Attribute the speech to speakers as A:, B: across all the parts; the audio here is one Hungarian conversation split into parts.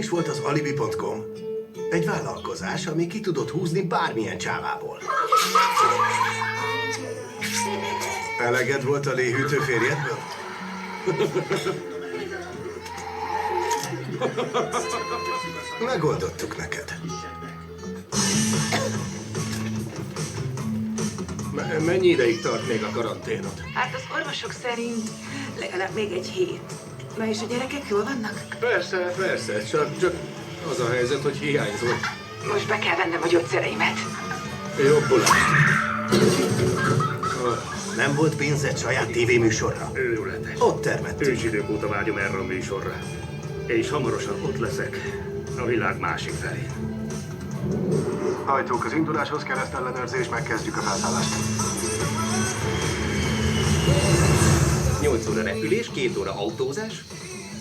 A: is volt az Alibi.com? Egy vállalkozás, ami ki tudott húzni bármilyen csávából. Eleged volt a léhűtő férjedből? Megoldottuk neked. Mennyi ideig tart még a karanténod?
B: Hát az orvosok szerint legalább még egy hét. Na és a gyerekek jól vannak?
A: Persze, csak az a helyzet, hogy hiányzol.
B: Most be kell vennem a gyógyszereimet.
A: Jobbulást. Nem volt pénzed saját tévéműsorra?
C: Őrületes.
A: Ott termettünk.
C: Ősidők óta vágyom erre a műsorra. És hamarosan ott leszek a világ másik felén.
A: Hajtók az induláshoz, keresztellenőrzés, megkezdjük a felszállást.
D: 8 óra repülés, 2 óra autózás,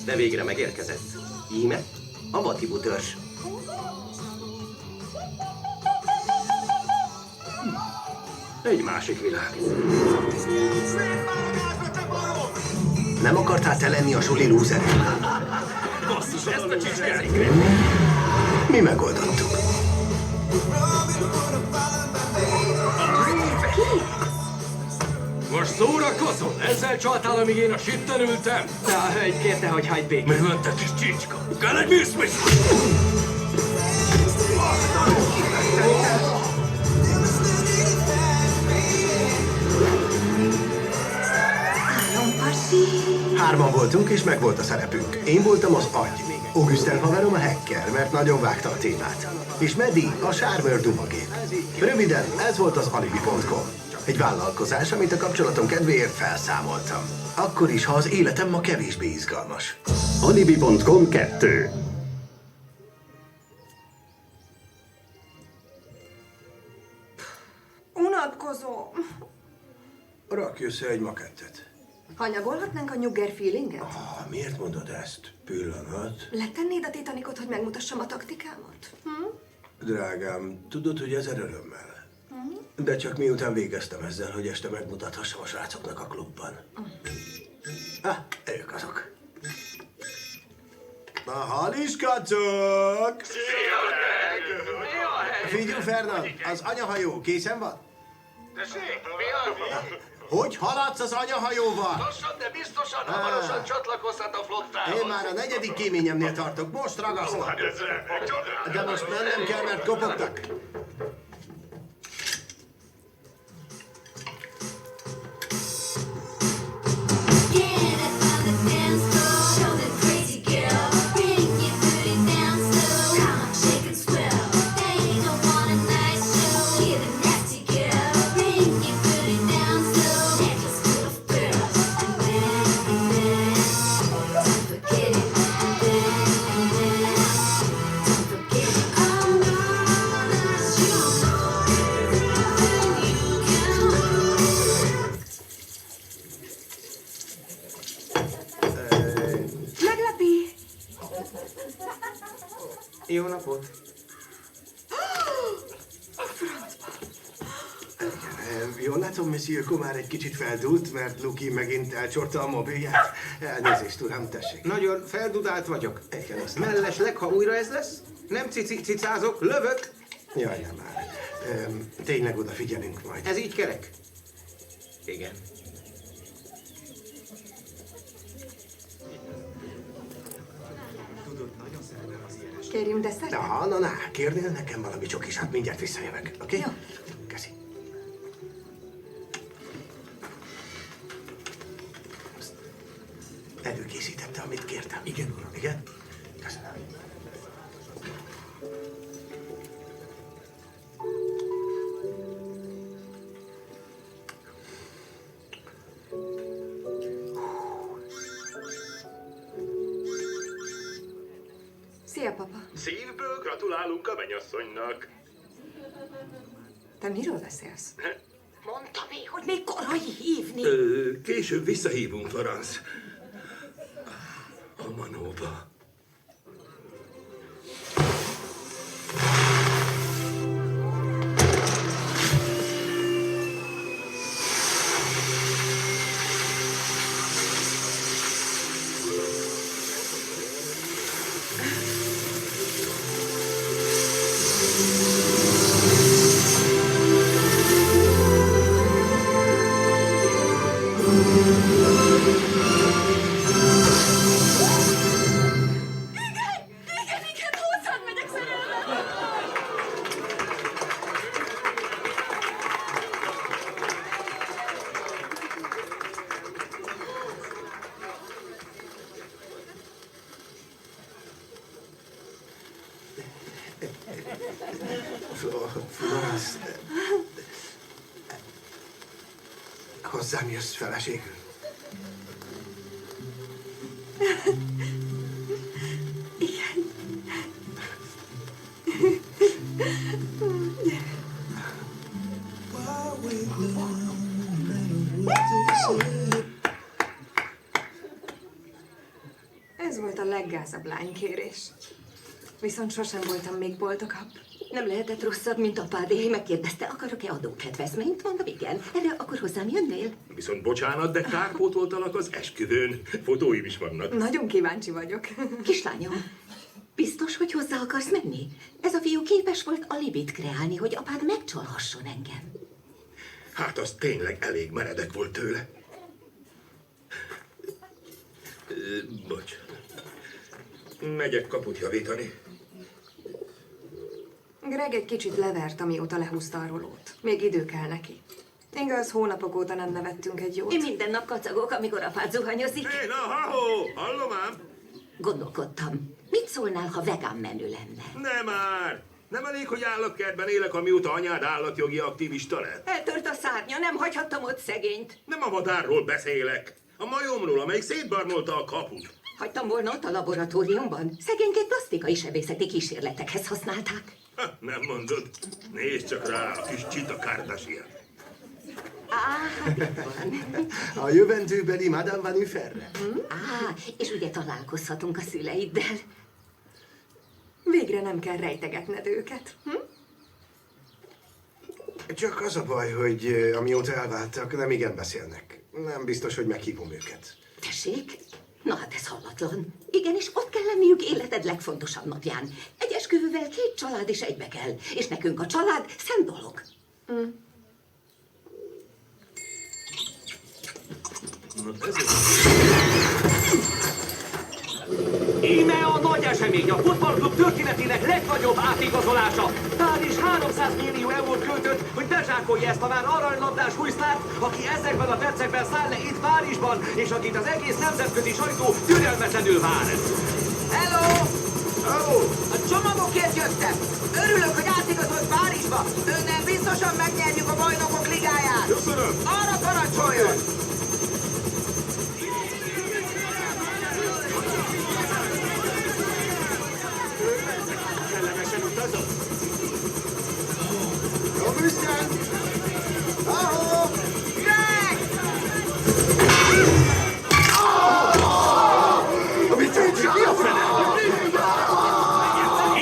D: de végre megérkezett. Íme a Vatibu törzs.
C: Egy másik világ.
A: Nem akartál te lenni a suli lúzer?
C: Basszus, ezt a csicskát!
A: Mi megoldottuk.
E: Most szórakozol? Ezzel csaltál, amíg én a sitten ültem?
D: De a hölgy kérte, hogy hagyd békén.
E: Mi van, te kis csicska? Kell egy miszmis?
A: Hárman voltunk, és megvolt a szerepünk. Én voltam az agy. Augustin haverom a hacker, mert nagyon vágta a témát. És Medi a sármőr dumagép. Röviden, ez volt az Alibi.com. Egy vállalkozás, amit a kapcsolatom kedvéért felszámoltam. Akkor is, ha az életem ma kevésbé izgalmas.
C: Alibi.com 2.
F: Unatkozom.
A: Rakj össze egy makettet.
F: Hanyagolhatnánk a nyugger feelinget?
A: Miért mondod ezt? Pillanat.
F: Letennéd a Titanicot, hogy megmutassam a taktikámat?
A: Drágám, tudod, hogy ezer örömmel. De csak miután végeztem ezzel, hogy este megmutathassam a srácoknak a klubban. Ők azok. Na, haliskacok! Figyelj, Fernand, az anyahajó készen van?
E: Tessék, mi az?
A: Hogy haladsz az anyahajóval?
E: Lassan, de biztosan, hamarosan csatlakozhat a flottához.
A: Én már a 4. kéményemnél tartok, most ragasztom. De most mennem kell, mert kopogtak.
F: Meglepi!
D: Jó napot!
A: Jól látom, Monsieur Komár egy kicsit feldúlt, mert Luki megint elcsorta a mobilját. Elnézést, uram, tessék.
D: Nagyon feldudált vagyok.
A: Igen, azt
D: Mellesleg, ha újra ez lesz, nem cicázok, lövök.
A: Jaj, nem már. Tényleg odafigyelünk majd.
D: Ez így kerek? Igen.
F: Kérjünk desszert?
A: Na, kérnél nekem valami csokisát, mindjárt visszajövök, oké?
F: Jó.
A: Köszi. Előkészítette, amit kértem. Igen, uram. Igen? Köszönöm.
F: Szia, papa.
C: Szívből gratulálunk a mennyasszonynak.
F: Te miről beszélsz? Mondta még, hogy még korai hívni.
C: Később visszahívunk, Florence. A manóba.
A: Florence, hozzám jössz feleségül.
F: Igen. Ez volt a leggázabb lánykérés. Viszont sosem voltam még boldogabb.
G: Nem lehetett rosszabb, mint apádé. Megkérdezte, akarok-e adókedvezményt? Mondom, igen. Erre akkor hozzám jönnél?
C: Viszont bocsánat, de kárpótoltalak az esküvőn. Fotóim is vannak.
F: Nagyon kíváncsi vagyok.
G: Kislányom, biztos, hogy hozzá akarsz menni? Ez a fiú képes volt alibit kreálni, hogy apád megcsalhasson engem.
C: Hát az tényleg elég meredek volt tőle. Bocs. Megyek kaput javítani.
F: Greg egy kicsit levert, amióta lehúzta a rolót. Még idő kell neki. Igaz, hónapok óta nem nevettünk egy jót.
G: Én minden nap kacagok, amikor apád zuhanyozik.
C: Hé, na, ha-ho! Hallom ám?
G: Gondolkodtam, mit szólnál, ha vegán menü lenne?
C: Nem már! Nem elég, hogy állatkertben élek, amióta anyád állatjogi aktivista lett?
G: Eltört a szárnya, nem hagyhattam ott szegényt.
C: Nem a madárról beszélek. A majomról, amelyik szétbarmolta a kaput.
G: Hagytam volna ott a laboratóriumban. Szegényként plastikai sebészeti kísérletekhez használták.
C: Ha, nem mondod. Nézd csak rá, a kis Csita Kardashian.
G: Hát itt van.
A: A jövendőbeli Madame Van Uferre.
G: És ugye találkozhatunk a szüleiddel.
F: Végre nem kell rejtegetned őket.
A: Csak az a baj, hogy amióta elváltak, nem igen beszélnek. Nem biztos, hogy meghívom őket.
G: Tessék? Na hát ez hallatlan. Igenis, ott kell lenniük életed legfontosabb napján. Egy esküvővel 2 család is egybe kell. És nekünk a család szent dolog.
E: Íme a nagy esemény, a futballklub történetének legnagyobb átigazolása. Párizs 300 millió eurót költött, hogy bezsákolja ezt a már aranylabdás újsztárt, aki ezekben a percekben száll le itt Párizsban, és akit az egész nemzetközi sajtó türelmetlenül vár.
H: Hello! A csomagokért jöttem. Örülök, hogy átigazolt Párizsba. Önnel biztosan megnyerjük a bajnokok ligáját.
C: Köszönöm!
H: Arra parancsoljon!
C: Kellemesen utazom.
A: Augustin! Ahó!
H: Greg!
A: Mi a fene?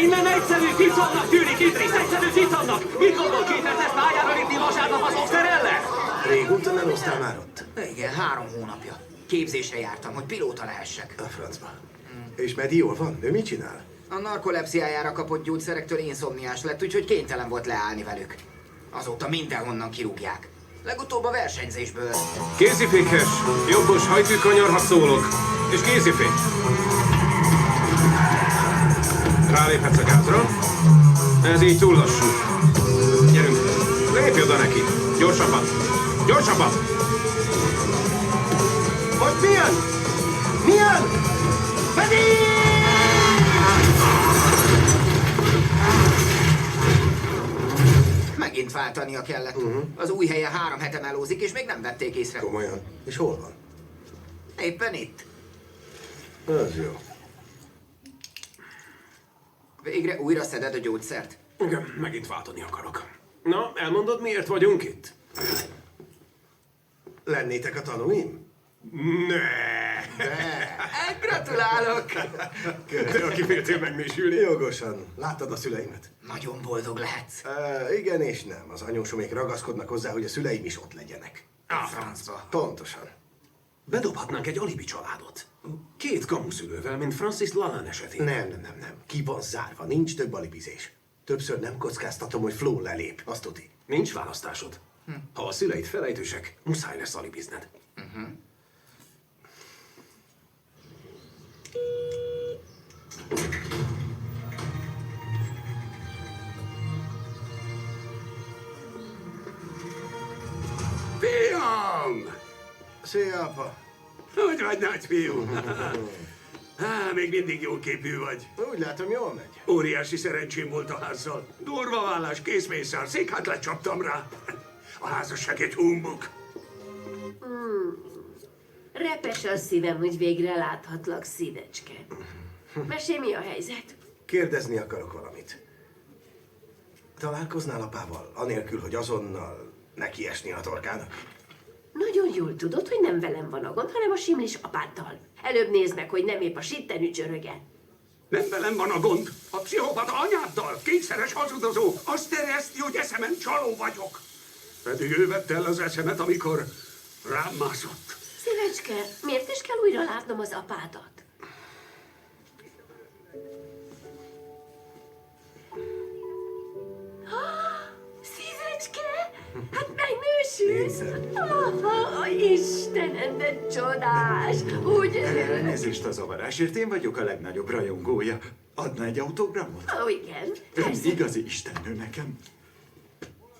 E: Innen egyszerű ficamnak tűnik, Idris, egyszerű ficamnak! Mit gondol, képes lesz pályára lépni vasárnap az Oscar ellen?
A: Régóta nem osztál már ott?
H: Igen, 3 hónapja. Képzésre jártam, hogy pilóta lehessek.
A: A francba. És Medi jól van? Ő mit csinál?
H: A narkolepsziájára kapott gyógyszerektől inszomniás lett, úgyhogy kénytelen volt leállni velük. Azóta mindenhonnan kirúgják. Legutóbb a versenyzésből.
I: Kézifékes, jobbos hajtűkanyar, ha szólok. És kézifék. Ráléphetsz a gázra. Ez így túl lassú. Gyerünk, lépj oda neki. Gyorsabban. Gyorsabban!
A: Hogy milyen? Milyen? Medi!
H: Megint váltania kellett. Az új helyen 3 hete melózik, és még nem vették észre.
A: Komolyan. És hol van?
H: Éppen itt.
A: Az jó.
H: Végre újra szeded a gyógyszert?
I: Igen, megint váltani akarok. Na, elmondod, miért vagyunk itt?
A: Lennétek a tanúim?
I: Ne!
H: Gratulálok!
I: De aki féltél megnésülni.
A: Jogosan. Láttad a szüleimet?
H: Nagyon boldog lehetsz.
A: Igen és nem. Az anyósomék ragaszkodnak hozzá, hogy a szüleim is ott legyenek.
H: A francba.
A: Pontosan.
I: Bedobhatnánk egy alibi családot. 2 kamuszülővel, mint Francis Lalanne esetén.
A: Nem. Ki van zárva. Nincs több alibizés. Többször nem kockáztatom, hogy Flo lelép. Azt tudni.
I: Nincs választásod. Ha a szüleid felejtősek, muszáj lesz alibizned.
C: Fiam!
A: Szia, apa.
C: Hogy vagy, nagyfiú? Még mindig jó képű vagy.
A: Úgy látom, jól megy.
C: Óriási szerencsém volt a házzal. Durva vállás, készmészár, székhát lecsaptam rá. A házasság egy humbug.
J: Repes a szívem, hogy végre láthatlak, szívecske. Mesélj, mi a helyzet?
A: Kérdezni akarok valamit. Találkoznál apával, anélkül, hogy azonnal nekiesni a torkának?
J: Nagyon jól tudod, hogy nem velem van a gond, hanem a simlis apáddal. Előbb nézd meg, hogy nem épp a sittenű csöröge.
C: Nem velem van a gond. A pszichopata anyáddal, kényszeres hazudozó, azt terjeszti, hogy eszemen csaló vagyok. Pedig ő vette el az eszemet, amikor rám mászott.
J: Szívecske, miért is kell újra látnom az apádat? Szívecske, hát megnősülsz. Istenem, de csodás. Úgy...
K: Elnézést a zavarásért, én vagyok a legnagyobb rajongója. Adna egy autogramot?
J: Igen,
K: Ön
J: persze.
K: igazi istennő nekem.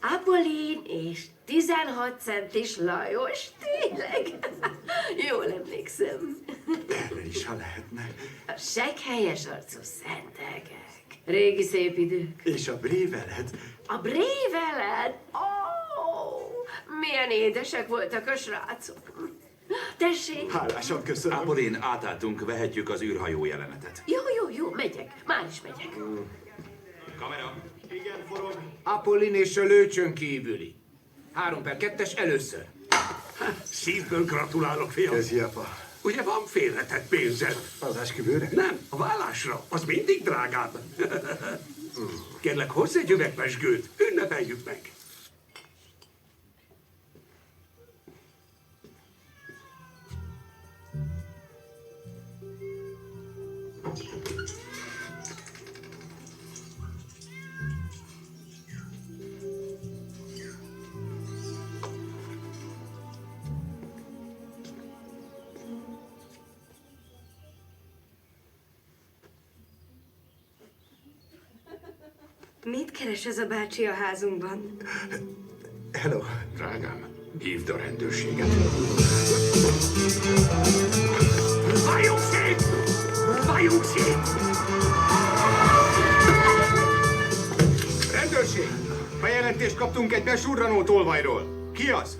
J: Apollin és 16 centis Lajos, tényleg? Jól emlékszem.
K: Erre is, ha lehetne.
J: A seghelyes arcú szentegek. Régi szép idők.
K: És a bréveled?
J: A bréveled? Milyen édesek voltak a srácok. Tessék.
K: Hálásan köszönöm.
L: Apollin, átálltunk, vehetjük az űrhajó jelenetet.
J: Jó, megyek. Már is megyek.
L: Kamera.
A: Igen, forog.
E: Apollin és a lőcsön kívüli. 3/2-es először.
C: Szívből gratulálok, fiam.
A: Köszi, apa.
C: Ugye van félretett pénzed?
A: Az esküvőre?
C: Nem, a vállásra. Az mindig drágább. Kérlek, hozz egy üvegpezsgőt. Ünnepeljük meg.
F: Mit keres ez a bácsi a házunkban?
A: Hello.
L: Drágám, hívd a rendőrséget.
C: Váljunk szét! Váljunk szét!
K: Rendőrség! Bejelentést kaptunk egy besurranó tolvajról. Ki az?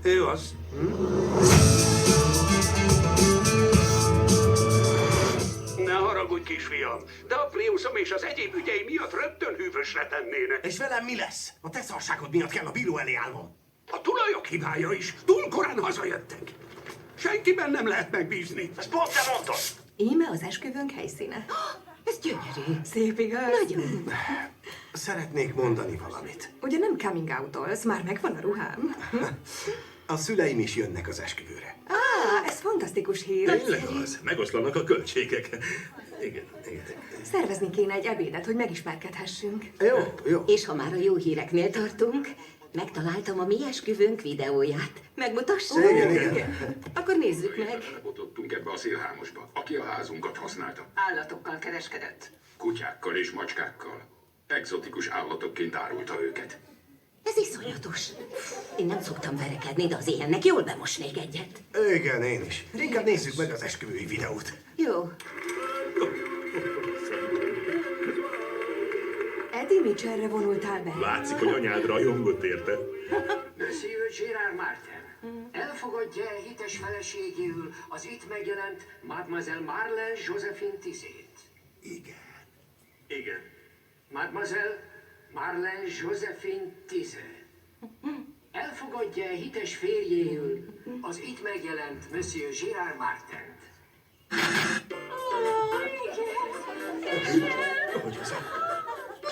C: Ő az. Ne haragudj, kisfiam, de a Priuszom és az egyéb ügyei miatt rögtön hűvösre tennének.
A: És velem mi lesz? A te szarságod miatt kell a bíró elé állnom.
C: A tulajok hibája is. Túl korán hazajöttek. Senkiben nem lehet megbízni.
A: Ezt pont te mondtad.
F: Íme az esküvőnk helyszíne.
G: Ez gyönyörű.
F: Szép igaz?
G: Nagyon.
A: Szeretnék mondani valamit.
F: Ugye nem coming out-olsz, már megvan a ruhám.
A: A szüleim is jönnek az esküvőre.
F: Ez fantasztikus hír.
C: Tényleg az. Megoszlanak a költségek. Igen.
F: Szervezni kéne egy ebédet, hogy megismerkedhessünk.
A: Jó.
G: És ha már a jó híreknél tartunk, megtaláltam a mi esküvőnk videóját. Megmutassam?
A: Igen.
G: Akkor nézzük meg.
L: Botottunk ebbe a szélhámosba, aki a házunkat használta.
H: Állatokkal kereskedett.
L: Kutyákkal és macskákkal. Egzotikus állatokként árulta őket.
G: Ez iszonyatos. Én nem szoktam verekedni, de az ilyennek jól bemosnék egyet.
A: Igen, én is. Inkább nézzük meg az esküvői videót.
G: Jó.
F: Eddie, Mitchellre vonultál be?
C: Látszik, hogy anyád rajongott érte.
M: Monsieur Gérard Martin elfogadja hites feleségül az itt megjelent Mademoiselle Marlene Josephine Tizét.
C: Igen.
M: Mademoiselle Marlene Josephine Tizet elfogadja hites férjéül az itt megjelent Monsieur Gérard Martin.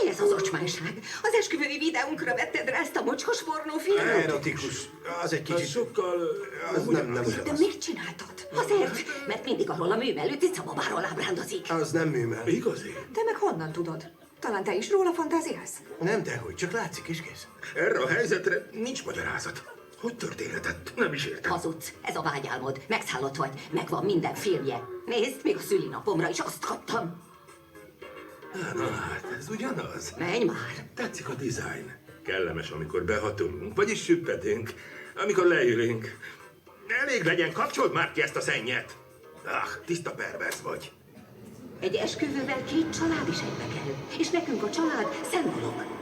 G: Mi ez az ocsmányság? Az esküvői videónkra vetted rá ezt a mocskos pornófilmet?
A: Erotikus. Az egy kicsit...
C: Sokkal...
A: Az nem
G: De
A: ugyanaz.
G: miért csináltad? Azért, mert mindig arról a művelő cicababáról ábrándozik.
A: Az nem műmel.
C: Igazi?
F: Te meg honnan tudod? Talán te is róla fantáziálsz?
A: Nem, dehogy, csak látszik is kész.
C: Erre a helyzetre nincs magyarázat. Hogy történhetett? Nem is értem.
G: Hazudsz, ez a vágyálmod. Megszállott vagy, megvan minden filmje. Nézd, még a szülinapomra is azt kaptam.
C: Na hát, ez ugyanaz.
G: Menj már.
C: Tetszik a dizájn.
N: Kellemes, amikor behatolunk, vagyis süppedünk, amikor leülünk. Elég legyen, kapcsold már ki ezt a szennyet! Tiszta pervers vagy.
G: Egy esküvővel 2 család is egybe kerül, és nekünk a család szent dolog.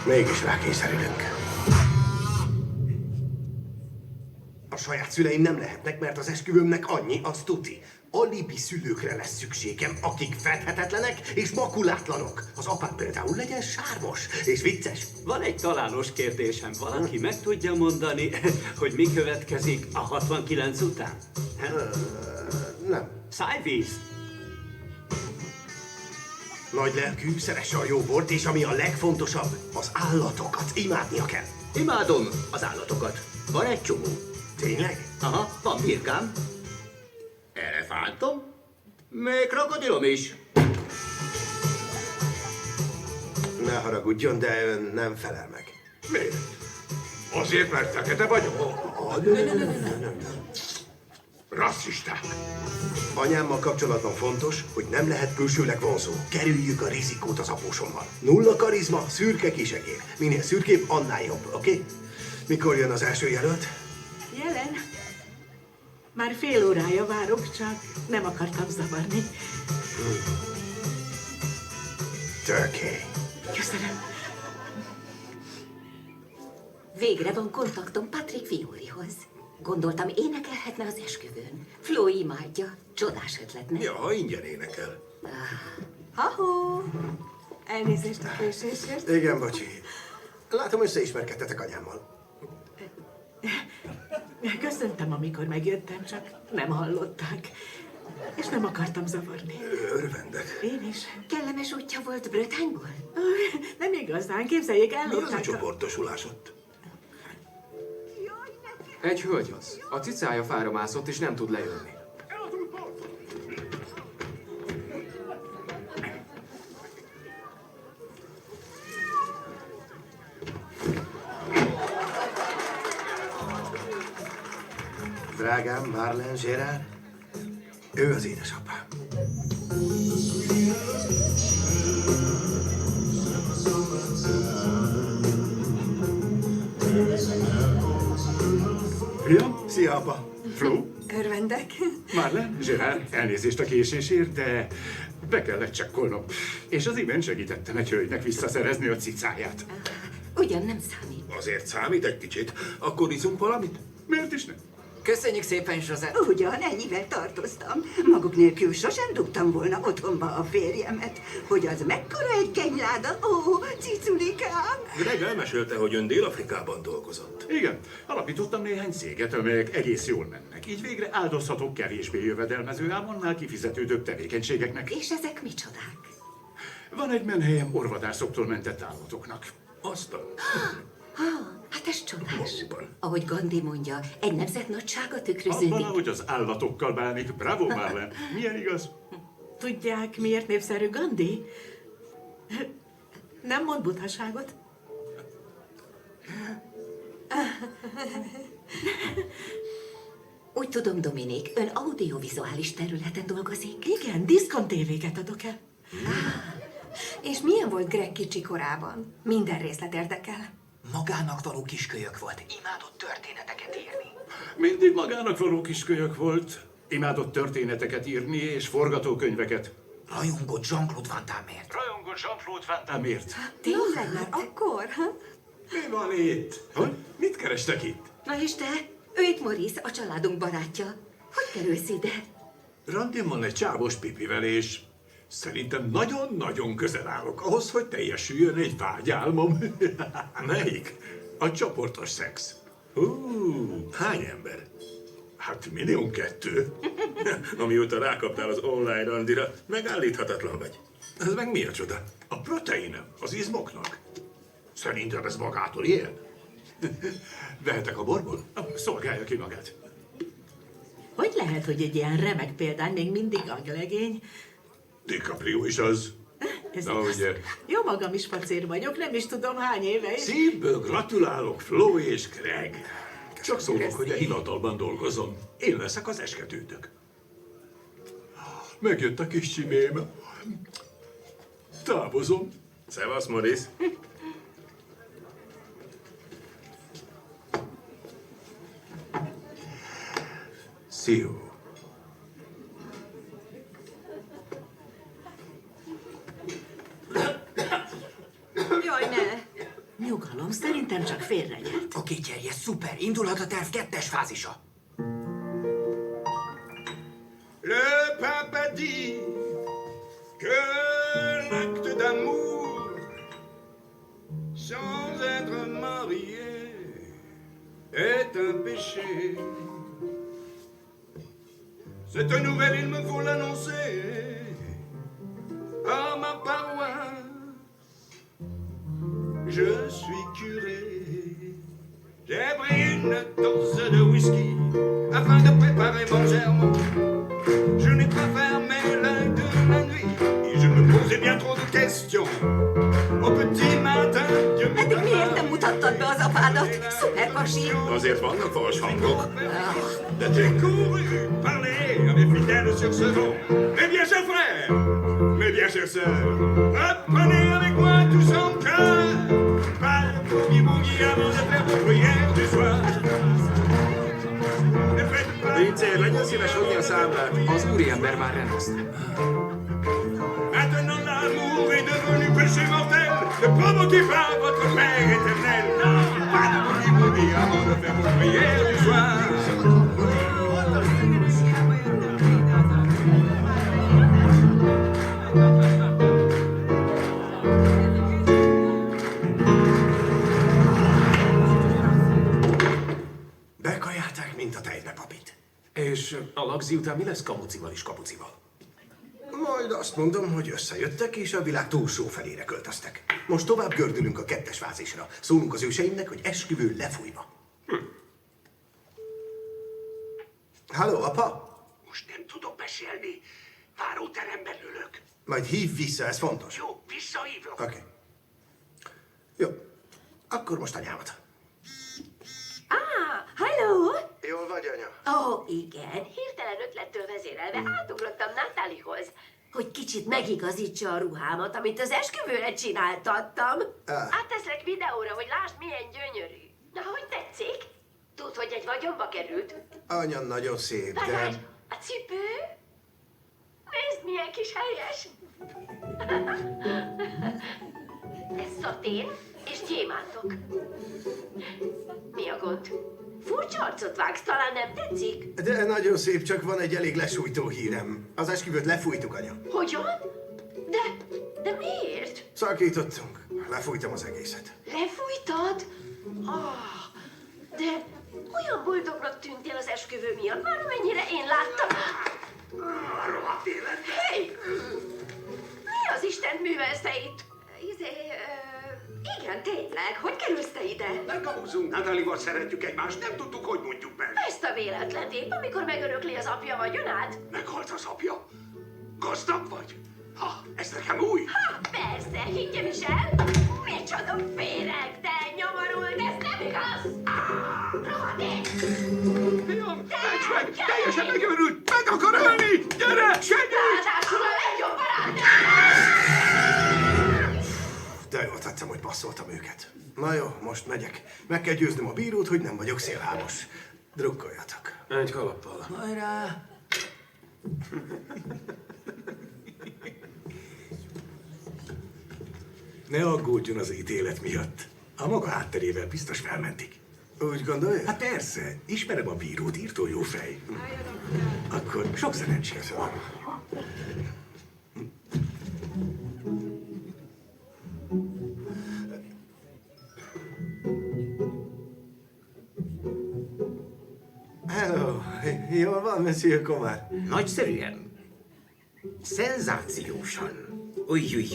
A: Mégis rákényszerülünk. A saját szüleim nem lehetnek, mert az esküvőmnek annyi, az tuti. Alibi szülőkre lesz szükségem, akik fedhetetlenek és makulátlanok. Az apám például legyen sármos és vicces.
E: Van egy találós kérdésem. Valaki meg tudja mondani, hogy mi következik a 69 után?
A: Nem.
E: Szájvíz.
A: Nagy lelkű, szeresse a jó bort, és ami a legfontosabb, az állatokat imádnia kell.
O: Imádom az állatokat. Van egy csomó.
A: Tényleg?
O: Aha, van birkám. Elefántom. Még krokodilom is.
A: Ne haragudjon, de ön nem felel meg.
C: Miért? Azért, mert fekete vagyok? Rasszisták!
A: Anyámmal kapcsolatban fontos, hogy nem lehet külsőleg vonzó. Kerüljük a rizikót az apósommal. Nulla karizma, szürke kisegér. Minél szürkébb, annál jobb, oké? Mikor jön az első jelölt?
B: Jelen. Már fél órája várok, csak nem akartam zavarni.
A: Töké.
B: Köszönöm.
G: Végre van kontaktom Patrick Fiorihoz. Gondoltam, énekelhetne az esküvőn. Flo imádja. Csodás ötlet, nem?
N: Ja, ingyen énekel.
F: Ha-hó! Elnézést a késésért.
A: Igen, bocsi. Látom, összeismerkedtetek anyámmal.
B: Köszöntem, amikor megjöttem, csak nem hallották. És nem akartam zavarni.
N: Örvendek.
B: Én is.
G: Kellemes útja volt Bretagne-ból?
B: Nem igazán, képzeljék,
N: Mi az a
B: ellopták
N: csoportosulás ott?
P: Egy hölgy az. A cicája fára mászott, és nem tud lejönni.
A: Drágám, Marlene Gérard, ő az édesapám.
C: Fiam?
A: Szia, apa.
C: Flo?
F: Örvendek.
C: Marlene, Gérard, elnézést a késésért, de be kellett csekkolnom. És az imént segítettem egy hölgynek visszaszerezni a cicáját.
G: Ugyan nem számít.
N: Azért számít egy kicsit. Akkor iszunk valamit?
C: Miért is nem?
H: Köszönjük szépen, Josette.
Q: Ugyan, ennyivel tartoztam. Maguk nélkül sosem dugtam volna otthonba a férjemet. Hogy az mekkora egy kenyláda? Ó, ciculikám!
N: Greg elmesélte, hogy ön Dél-Afrikában dolgozott.
C: Igen, alapítottam néhány céget, amelyek egész jól mennek. Így végre áldozhatok kevésbé jövedelmező, ám annál kifizetődőbb tevékenységeknek.
G: És ezek micsodák?
C: Van egy menhelyem orvadászoktól mentett állatoknak.
N: Aztán.
G: Hát ez csodás. Ahogy Gandhi mondja, egy nemzet nagysága tükröződik.
C: Abban, ahogy az állatokkal bánik. Bravo, Marlene. Milyen igaz?
B: Tudják, miért népszerű Gandhi? Nem mond butaságot?
G: Úgy tudom, Dominik, ön audiovizuális területen dolgozik?
B: Igen, diszkont tévéket adok el.
F: És milyen volt Greg kicsi korában? Minden részlet érdekel.
H: Magának való kiskölyök volt. Imádott történeteket írni.
C: Mindig magának való kiskölyök volt. Imádott történeteket írni és forgatókönyveket.
H: Rajongott Jean-Claude Van Damme-ért.
C: Rajongott Jean-Claude Van Damme-ért.
F: Tényleg már akkor?
C: Mi van itt? Hogy? Mit kerestek itt?
G: Na és te? Ő itt Maurice, a családunk barátja. Hogy kerülsz ide?
C: Randin van egy csávos pipivel, és szerintem nagyon-nagyon közel állok ahhoz, hogy teljesüljön egy vágyálmom.
N: Melyik?
C: A csoportos szex.
N: Hány ember?
C: Hát 1,2 millió.
N: Amióta rákaptál az online randira, megállíthatatlan vagy. Ez meg mi a csoda?
C: A proteinem, az izmoknak. Szerintem ez magától ilyen. Vehetek a borból? Szolgálja ki magát.
B: Hogy lehet, hogy egy ilyen remek példány még mindig aglegény?
N: DiCaprio is az.
B: Ez
N: Na, ugye?
B: Jó magam is facér vagyok, nem is tudom hány éve is.
R: Szívből gratulálok, Flo és Greg. Csak szólok, hogy a hivatalban dolgozom. Én leszek az esketődök. Megjött a kis csimém. Távozom.
N: Szevasz, Morris.
R: Szia.
B: Jaj, ne! Nyugalom, szerintem csak félrenyelt.
H: Oké, Cserje, szuper. Indulhat a terv 2. fázisa.
C: Le papa dit que l'acte d'amour sans être marié est un péché. Cette nouvelle, il me faut l'annoncer à ma paroisse. Je suis curé. J'ai pris une dose de whisky afin de préparer mon sermon. Je n'ai pas fermé l'œil de la nuit et je me posais bien trop de questions. Au petit matin, Dieu me
G: Eddig miért nem mutattad be az apádat? Szuper pasi!
N: Azért vannak fals hangok.
C: de j'ai couru parler à mes fidèles sur ce vent. Mes bien chers frères, mes bien chères sœurs, apprenez avec moi tous en cœur. Pas le boogie-boogie avant de faire vos prières du soir.
I: Pincér, legyen szíves hozni a számlát.
P: Az úriember már rendezte.
C: Maintenant l'amour est devenu péché mortel. Ne provoquez pas votre Père éternel. Non, pas de boogie-boogie avant de faire vos prières du soir.
A: Bekajálták, mint a tejbe papit.
R: És a lagzi után mi lesz Kamucival és Kapucival?
A: Majd azt mondom, hogy összejöttek, és a világ túlsó felére költöztek. Most tovább gördülünk a 2. fázisra. Szólunk az őseimnek, hogy esküvő lefújva. Halló, apa?
C: Most nem tudok beszélni. Váróteremben ülök.
A: Majd hívj vissza, ez fontos.
C: Jó, visszahívlak.
A: Oké. Jó. Akkor most anyámat.
J: Halló!
A: Jól vagy, anya?
J: Ó, igen. Hirtelen ötlettől vezérelve átugrottam Natálihoz, hogy kicsit megigazítsa a ruhámat, amit az esküvőre csináltattam. Átteszlek videóra, hogy lásd, milyen gyönyörű. Na, hogy tetszik? Tudd, hogy egy vagyonba került?
A: Anya nagyon szép,
J: Várj,
A: de...
J: a cipő? Nézd, milyen kis helyes. Ez szatén és gyémántok. Mi a gond? Furcsa arcot vágsz, talán nem tetszik?
A: De nagyon szép, csak van egy elég lesújtó hírem. Az esküvőt lefújtuk, anya.
J: Hogyan? De miért?
A: Szakítottunk. Lefújtam az egészet.
J: Lefújtad? De olyan boldognak tűntél az esküvő miatt, már amennyire én láttam.
C: Rohadt élet.
J: Hey! Mi az Isten művelsz te itt? Igen, tényleg. Hogy kerülsz te ide?
C: Nem kabuzunk, Natálival szeretjük egymást, nem tudtuk, hogy mondjuk meg.
J: Ezt a véletlen épp, amikor megörökli az apja vagyonát?
C: Meghalt az apja? Gazdag vagy? Ha, ez nekem új.
J: Persze, higgyem is el. Micsoda féreg, de nyomorult, ez nem igaz. Rohadék!
C: Fiam, menj meg, teljesen megőrült, meg akar ölni! Gyere, segíts!
J: Ráadásul a legjobb barát!
A: De jól tettem, hogy passzoltam őket. Na jó, most megyek. Meg kell győznöm a bírót, hogy nem vagyok szélhámos. Drukkoljatok.
I: Egy kalappal.
H: Hajrá!
R: Ne aggódjon az ítélet miatt. A maga hátterével biztos felmentik.
A: Úgy gondolja?
R: Hát persze, ismerem a bírót, írtó jó fej. Akkor sok szerencsét.
A: Hello, jól van, Monsieur Komár?
O: Nagyszerűen. Szenzációsan. Új.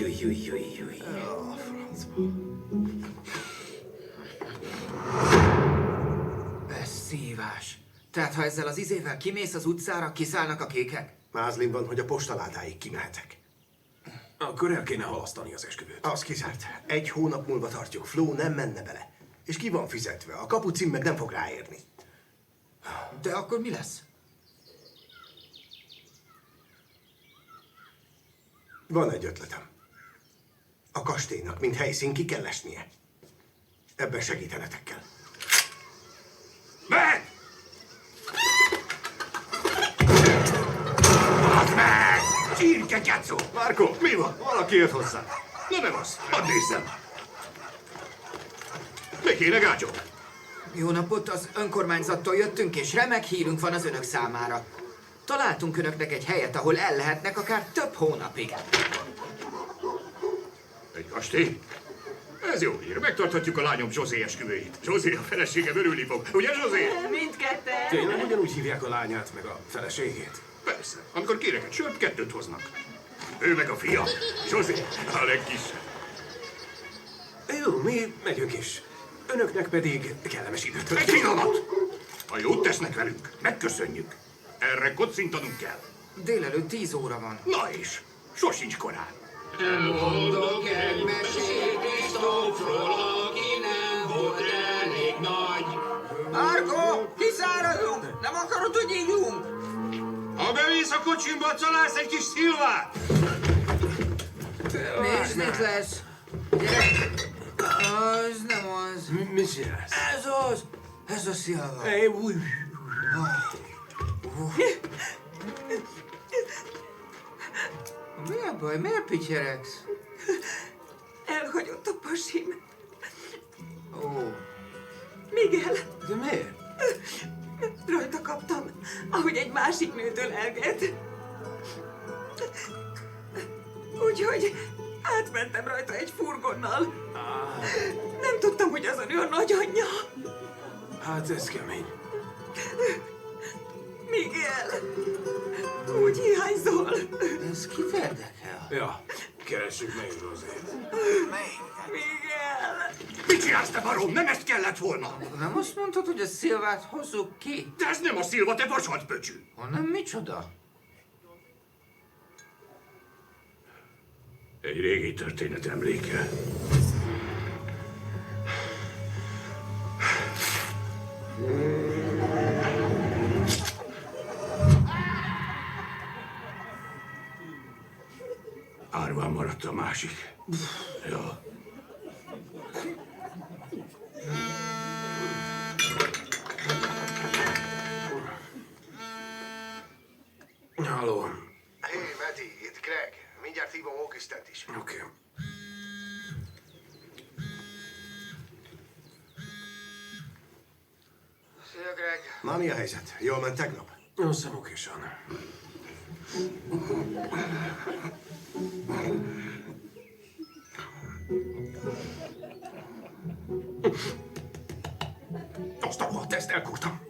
H: Ez szívás.
O: Tehát ha ezzel az izével kimész az utcára, kiszállnak a kékek?
A: Mázlim van, hogy a postaládáig kimehetek.
R: Akkor el kéne halasztani az esküvőt.
A: Az kizárt. 1 hónap múlva tartjuk. Flo nem menne bele. És ki van fizetve? A kapucin meg nem fog ráérni.
O: De akkor mi lesz?
A: Van egy ötletem. A kastélynak, mint helyszín, ki kell esnie. Ebben segítenetek kell.
N: Meg! Add meg! Csirke kecó!
R: Márko, mi van? Valaki jött hozzá.
N: Na de az, hadd nézzem! Mi kéne, gácsó?
O: Jó napot, az önkormányzattól jöttünk, és remek hírünk van az önök számára. Találtunk önöknek egy helyet, ahol el lehetnek akár több hónapig.
N: Egy kastély? Ez jó hír, megtarthatjuk a lányom Zsozé esküvőjét. Zsozé, a feleségem örülni fog. Ugye, Zsozé?
B: Mindketten.
R: Tényleg ugyanúgy hívják a lányát, meg a feleségét?
N: Persze. Amikor kérek egy sört, 2 hoznak. Ő meg a fia. Zsozé, a legkisebb.
R: Jó, mi megyünk is. Önöknek pedig kellemes időt.
N: Egy pillanat! Ha jót tesznek velünk, megköszönjük. Erre kocintanunk kell.
O: Délelőtt 10 óra van.
N: Na és, sosincs korán.
E: Mondok egy mesét Kristófról, aki nem volt elég nagy.
H: Márko, kiszáradunk! Nem akarod, hogy ígyunk?
N: Ha bemész a kocsimba, találsz egy kis szilvát!
O: Nézd, mit lesz? Gyere! Az nem az.
R: Mi csinálsz?
O: Ez az! Ez a szilva.
R: Új.
O: Mi a baj? Miért pityeregsz?
B: Elhagyott a pasim.
O: Ó.
B: Miguel.
R: De miért?
B: Rajta kaptam, ahogy egy másik nőtől elget. Úgyhogy átmentem rajta egy furgonnal. Nem tudtam, hogy az a nő a nagyanyja.
R: Hát ez kemény.
B: Miguel, úgy hiányzol.
O: Ez kit érdekel?
R: Ja, keressük meg Zsozét.
B: Miguel!
N: Mit csinálsz, te barom? Nem ezt kellett volna!
O: Nem azt mondtad, hogy a szilvát hozzuk ki?
N: De ez nem a szilva, te vasatpöcsű!
O: Hanem micsoda?
R: Egy régi történet emléke. Árván maradt a másik. Ja. Halló.
A: Hé, Meti, itt Greg. Mindjárt hívom Augustent is.
R: Oké.
O: Szia, Greg.
A: Na, mi a helyzet? Jól ment tegnap?
R: Összemokésan.
N: Azt a rohadt, ezt elkurtam.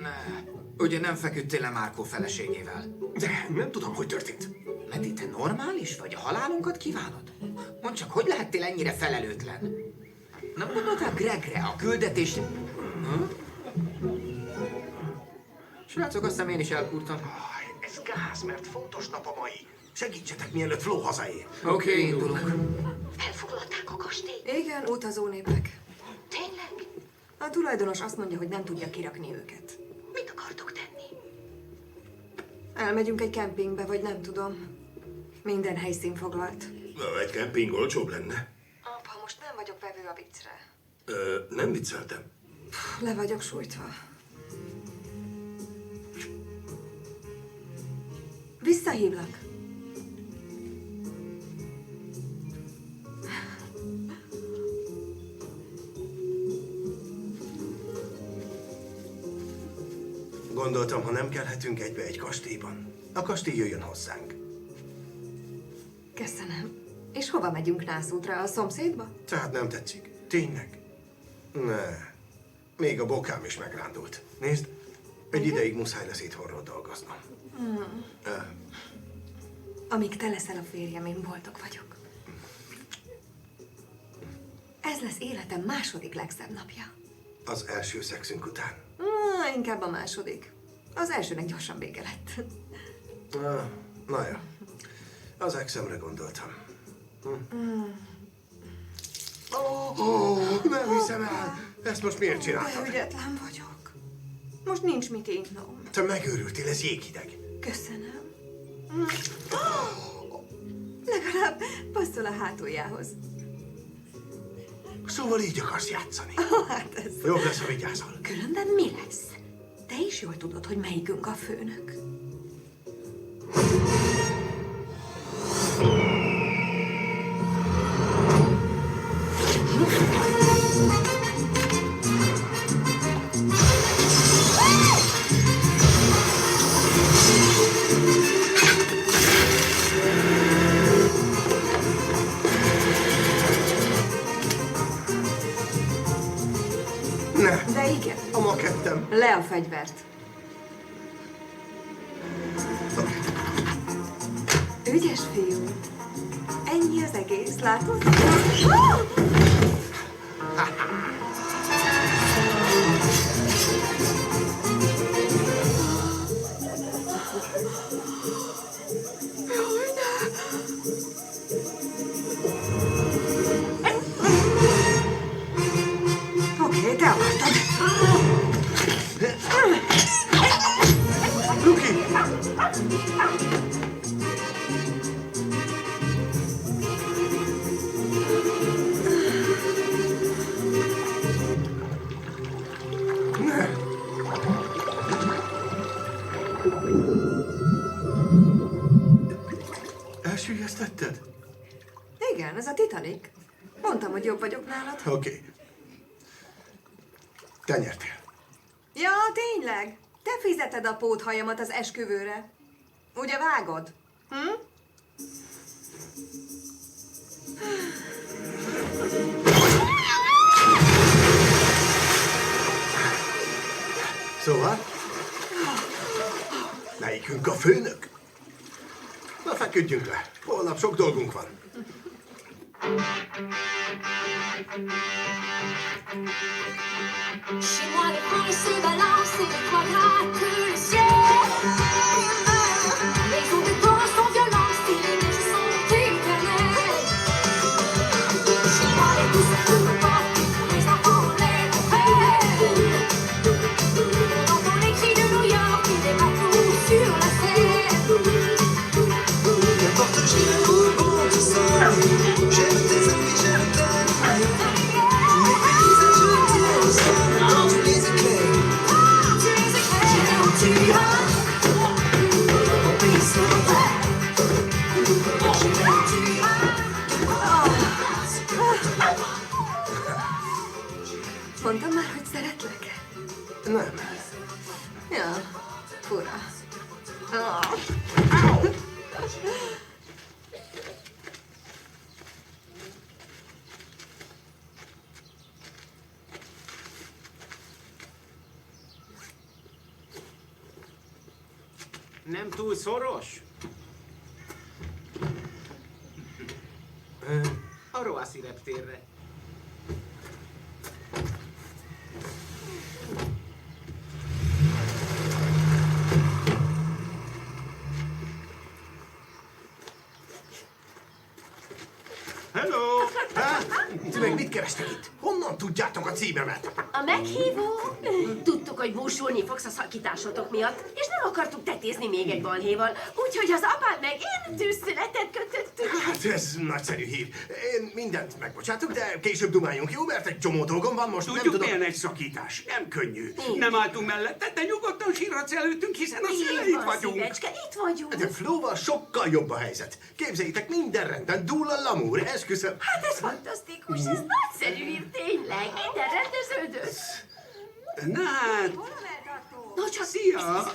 O: Ne. Ugye nem feküdtél le Márkó feleségével?
R: De nem tudom, hogy történt.
O: Medi, te normális vagy? A halálunkat kívánod? Mondd csak, hogy lehettél ennyire felelőtlen? Nem gondoltál Gregre, a küldetés... Srácok, azt hiszem én is elkúrtam.
A: Ez gáz, mert fontos nap a mai. Segítsetek, mielőtt Flo hazaér.
O: Oké, indulunk.
J: Elfoglalták a kastélyt?
F: Igen, utazó népek.
J: Tényleg?
F: A tulajdonos azt mondja, hogy nem tudja kirakni őket.
J: Mit akartok tenni?
F: Elmegyünk egy kempingbe, vagy nem tudom. Minden helyszín foglalt.
R: Egy kemping olcsóbb lenne.
F: Apa, most nem vagyok vevő a viccre.
R: Nem vicceltem.
F: Le vagyok sújtva. Visszahívlak.
A: Gondoltam, ha nem kelhetünk egybe egy kastélyban, a kastély jöjjön hozzánk.
F: Köszönöm. És hova megyünk nászútra? A szomszédba?
A: Tehát nem tetszik? Tényleg? Ne. Még a bokám is megrándult. Nézd, egy ideig muszáj lesz itthonról dolgoznom.
F: Amíg te leszel a férjem, én boldog vagyok. Ez lesz életem második legszebb napja.
A: Az első szexünk után.
F: Inkább a második. Az elsőnek gyorsan vége lett.
A: Na jó. Az exemre gondoltam. Nem hiszem el! Ezt most miért
F: De
A: csináltad?
F: ügyetlen vagyok. Most nincs mit innom.
A: Te megőrültél, ez jéghideg.
F: Köszönöm. Legalább passzol a hátuljához.
A: Szóval így akarsz játszani.
F: Hát ez...
A: Jobb lesz, ha vigyázol.
F: Különben mi lesz? Te is jól tudod, hogy melyikünk a főnök.
A: Ne!
F: De igen.
A: A makettem.
F: Le a fegyvert. Ügyes fiú. Ennyi az egész, látod? Oké, te akartad.
A: Luki! Ne! Elsüllyesztetted?
F: Igen, ez a Titanic. Mondtam, hogy jobb vagyok nálad.
A: Oké. Te nyertél.
F: Ja, tényleg? Te fizeted a póthajamat az esküvőre. Ugye vágod? Hm?
A: Szóval? Melyikünk a főnök? Na, feküdjünk le. Holnap sok dolgunk van.
S: Chez moi, les points se balancent et les croix grattent le ciel. Les ondes de vent sont violentes et les nuits sont éternelles. Chez moi, les goûts se trouvent pas, les enfants les rappellent. On entend les cris de New York et des bateaux sur la Seine. N'importe qui le rebond du soleil. J'aime tes amis, j'aime ta vie. Mes paysages, je t'aime au sol. Quand tu les éclaires, tu iras. Mon pays sera vrai. Tu
F: Mondtam már, hogy szeretlek?
A: Nem.
F: Ja, fura. Ah.
P: Nem túl szoros? A Roassi reptérre.
A: Hello! Ti meg mit kerestek itt? Honnan tudjátok a címemet?
J: A meghívó? Tudtuk, hogy búsulni fogsz a szakításotok miatt, és nem akartuk tetézni még egy balhéval, úgyhogy az apád meg én tűzszünetet kötöttünk.
A: Hát ez nagyszerű hír. Én mindent megbocsátok, de később dumáljunk, jó? Mert egy csomó dolgom van most,
K: Tudjuk,
A: nem tudom...
K: milyen egy szakítás. Nem könnyű.
J: Igen.
K: Nem álltunk mellette, de nyugodtan sírhatsz előttünk, hiszen a szüleid vagyunk.
J: Szívecske, itt vagyunk.
A: De Flóval sokkal jobb a helyzet. Képzeljétek, minden rendben, dúl a lamúr, esküszöm.
J: Hát ez fantasztikus, ez nagyszerű hír, tényleg, minden rendeződött.
K: Na hát,
J: No, csak...
K: szia!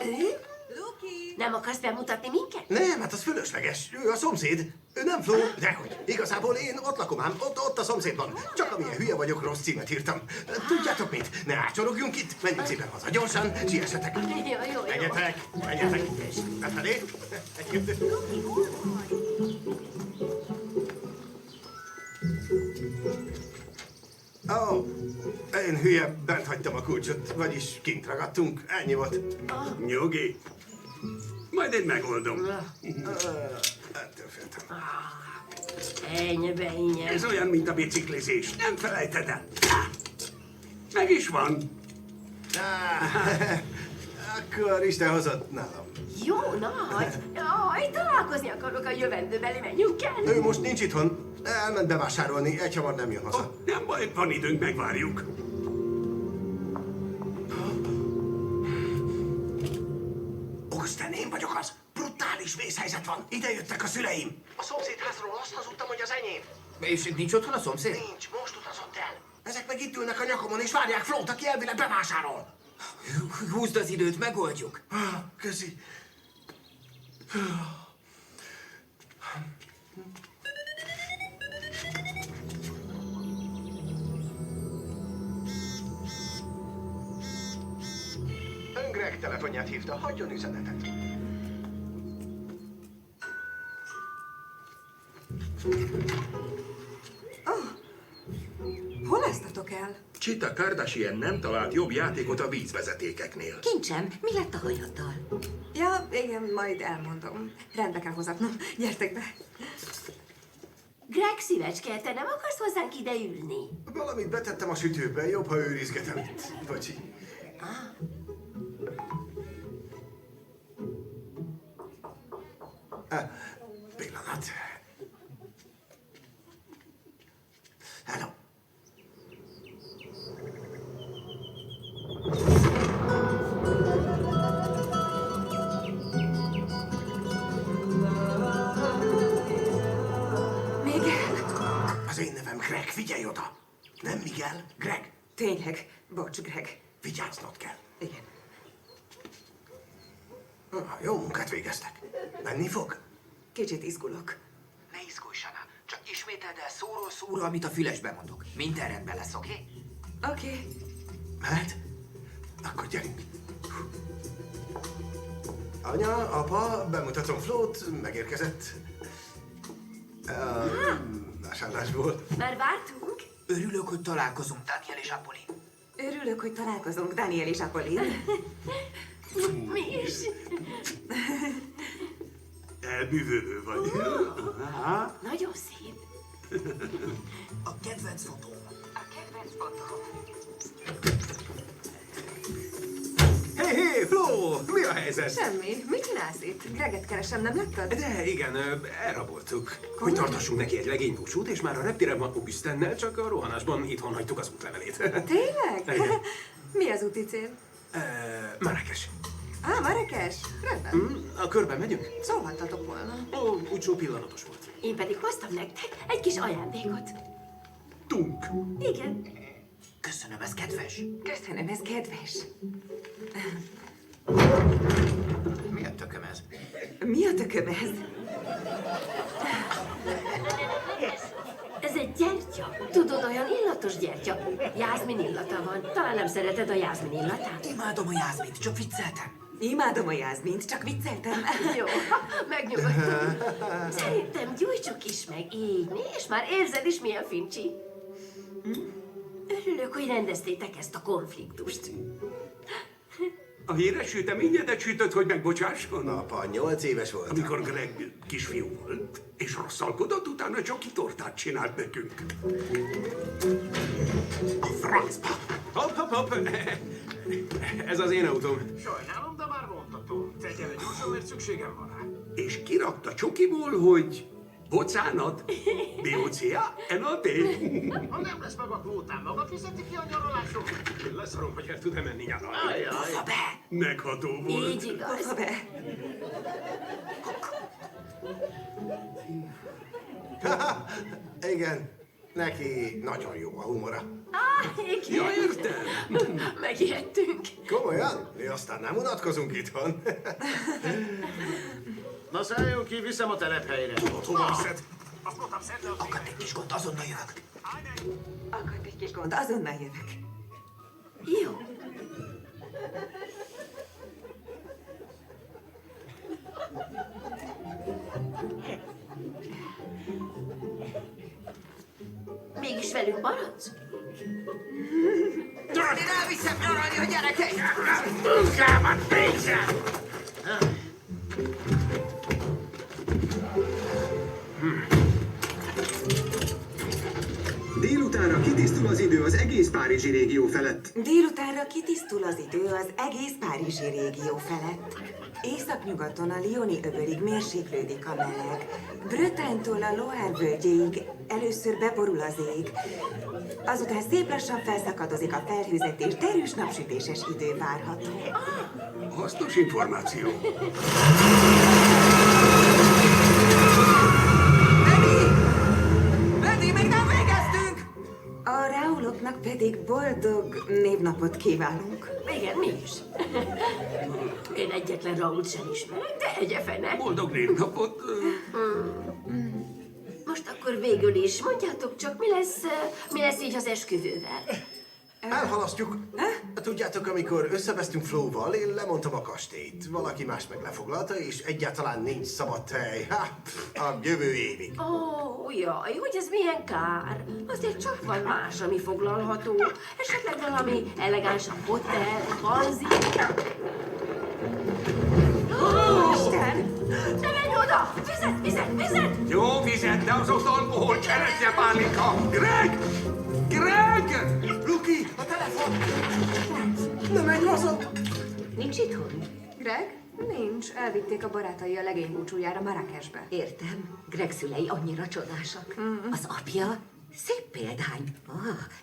J: Nem akarsz bemutatni minket?
A: Nem, hát az fölösleges. Ő a szomszéd. Ő nem Fló, dehogy. Igazából én ott lakom ám, ott a szomszédban. Csak amilyen hülye vagyok, rossz címet írtam. Tudjátok mit? Ne ácsorogjunk itt, menjünk szépen haza. Gyorsan, siessetek.
J: Jó.
A: Menjetek. Befelé. Ó, Én hülye, bent hagytam a kulcsot, vagyis kint ragadtunk, ennyi volt.
R: Nyugi. Majd én megoldom.
A: Ettől féltem.
J: Ennyi bennyi.
R: Ez olyan, mint a biciklizés. Nem felejted el. Meg is van.
A: Akkor Isten hozott nálam.
J: Jó nagy. Jaj, találkozni akarok a jövendőbeli menjünkkel.
A: Ő most nincs itthon. Elment bevásárolni, egyhamar nem jön haza.
R: Nem baj, van időnk, megvárjuk.
A: Augustin, én vagyok az. Brutális vészhelyzet van. Ide jöttek a szüleim. A szomszédházról azt hazudtam, hogy az enyém.
O: És nincs otthon a szomszéd?
A: Nincs, most utazott el. Ezek meg itt ülnek a nyakomon és várják Flót, aki elvileg bevásárol.
O: Húzd az időt, megoldjuk.
A: Köszi. Ön Greg telefonját hívta, hagyjon üzenetet.
F: Hol áztatok el?
N: Csita Kardashian nem talált jobb játékot a vízvezetékeknél.
G: Kincsem, mi lett a hajaddal?
F: Ja, igen, majd elmondom. Rendbe kell hozatnom. Gyertek be.
J: Greg szívecske, te nem akarsz hozzánk ide ülni?
A: Valamit betettem a sütőbe, jobb, ha őrizgetem itt. Bocsi. Pillanat. Hello.
F: Miguel?
A: Az én nevem Greg, figyelj oda! Nem Miguel, Greg.
F: Tényleg. Bocs, Greg.
A: Vigyáznod kell.
F: Igen.
A: Jó munkát végeztek. Menni fog?
F: Kicsit izgulok.
O: Ne izgulj, Sana. Csak ismételd el szóról szóra, amit a fülesbe mondok. Minden rendben lesz, oké?
F: Oké.
A: Mehet? Akkor gyerünk. Anya, apa, bemutatom Flót, megérkezett. Vásárlásból.
J: Már vártunk?
O: Örülök, hogy találkozunk, Daniel és Apollin.
F: Örülök, hogy találkozunk, Daniel és Apollin.
J: Mi is?
R: Elbűvölő vagy.
J: Nagyon szép.
O: A kedvenc fotó.
I: Hé, Flo! Mi a helyzet?
F: Semmi. Mit csinálsz itt? Greget keresem, nem láttad?
I: De igen, elraboltuk. Hogy tartassunk neki egy legénybúcsút, és már a reptérben Augustennel, csak a rohanásban itthon hagytuk az útlevelét.
F: Tényleg?
I: Igen.
F: Mi az úti cél?
I: Marrakes.
F: Marrakes? Rendben.
I: A körbe megyünk?
F: Szólhattatok volna.
I: Úgy pillanatos volt.
J: Én pedig hoztam nektek egy kis ajándékot.
R: Tunk.
J: Igen.
O: Köszönöm, ez kedves.
F: Köszönöm, ez kedves.
O: Mi a tököm ez?
F: Mi a tököm ez?
J: Ez egy gyertya. Tudod, olyan illatos gyertya. Jászmin illata van. Talán nem szereted a jászmin illatát?
O: Imádom a jászmint, csak vicceltem.
F: Imádom a jászmint, csak vicceltem.
J: Jó, megnyugodtunk. Szerintem gyújtsuk is meg így, és már érzed is, milyen fincsi. Örülök, hogy rendeztétek ezt a konfliktust.
R: A híres süteményedet sütött, hogy megbocsásson?
A: Apa, 8 éves volt.
R: Amikor Greg kisfiú volt, és rosszalkodott, utána csoki tortát csinált nekünk.
I: A francba! Hopp! Ez az én autóm.
T: Sajnálom, de már vontatom. Tegye le gyorsan, mert szükségem van rá.
R: És kirakta csokiból, hogy... Bocsánat, B.O.C.A. N.A.T.
T: Ha nem lesz meg a kvótám, maga fizeti ki a nyaralások?
I: Leszarom, hogy el tud-e menni nyaralni.
T: Ajaj.
R: Megható volt.
J: Így igaz.
F: Hova be?
A: Igen, neki nagyon jó a humora.
J: Igen.
R: Ja, értem.
J: Megijedtünk.
A: Komolyan? Mi aztán nem unatkozunk itthon.
T: Na szálljunk ki, viszem a telephelyre.
A: Hova viszed?
T: Azt mondtam, szedd le a
O: Akadt egy kis gond, azonnal jövök.
F: Akadt egy kis gond, azonnal jövök.
J: Jó. Mégis velünk maradsz?
H: Elviszem nyaralni a gyerekei!
C: Munkámat végzem!
U: Délutánra kitisztul az idő az egész párizsi régió felett.
B: Délutánra kitisztul az idő az egéz párizsi régió felett. Északnyugaton a Lyoni öbölig mérséklődik a meleg. Bretagne-tól a Loire völgyéig először beborul az ég. Azután szép lassan felszakadozik a felhőzet és derűs napsütéses idő várható.
C: Hasznos információ.
H: Eddig még nem végeztünk!
B: A Rauloknak pedig boldog névnapot kívánunk.
J: Igen, mi is. Én egyetlen Rault sem ismerek, de egyefene.
C: Boldog névnapot.
J: Most akkor végül is, mondjátok csak, mi lesz így az esküvővel?
A: Elhalasztjuk. Tudjátok, amikor összevesztünk Flóval, én lemondtam a kastélyt. Valaki más meg lefoglalta, és egyáltalán nincs szabad hely. A jövő évig.
J: Ó, jaj, hogy ez milyen kár. Azért csak van más, ami foglalható. Esetleg valami elegánsabb hotel, panzi. Ó, Isten! Ne menj oda! Vizet!
C: Jó vizet, de az ott alkohol, cseresznye pálinka! Greg! Greg!
A: Luki, a telefon! Ne menj haza!
G: Nincs itthon?
F: Greg? Nincs. Elvitték a barátai a legény búcsújára Marrakesbe.
G: Értem. Greg szülei annyira csodásak. Az apja szép példány.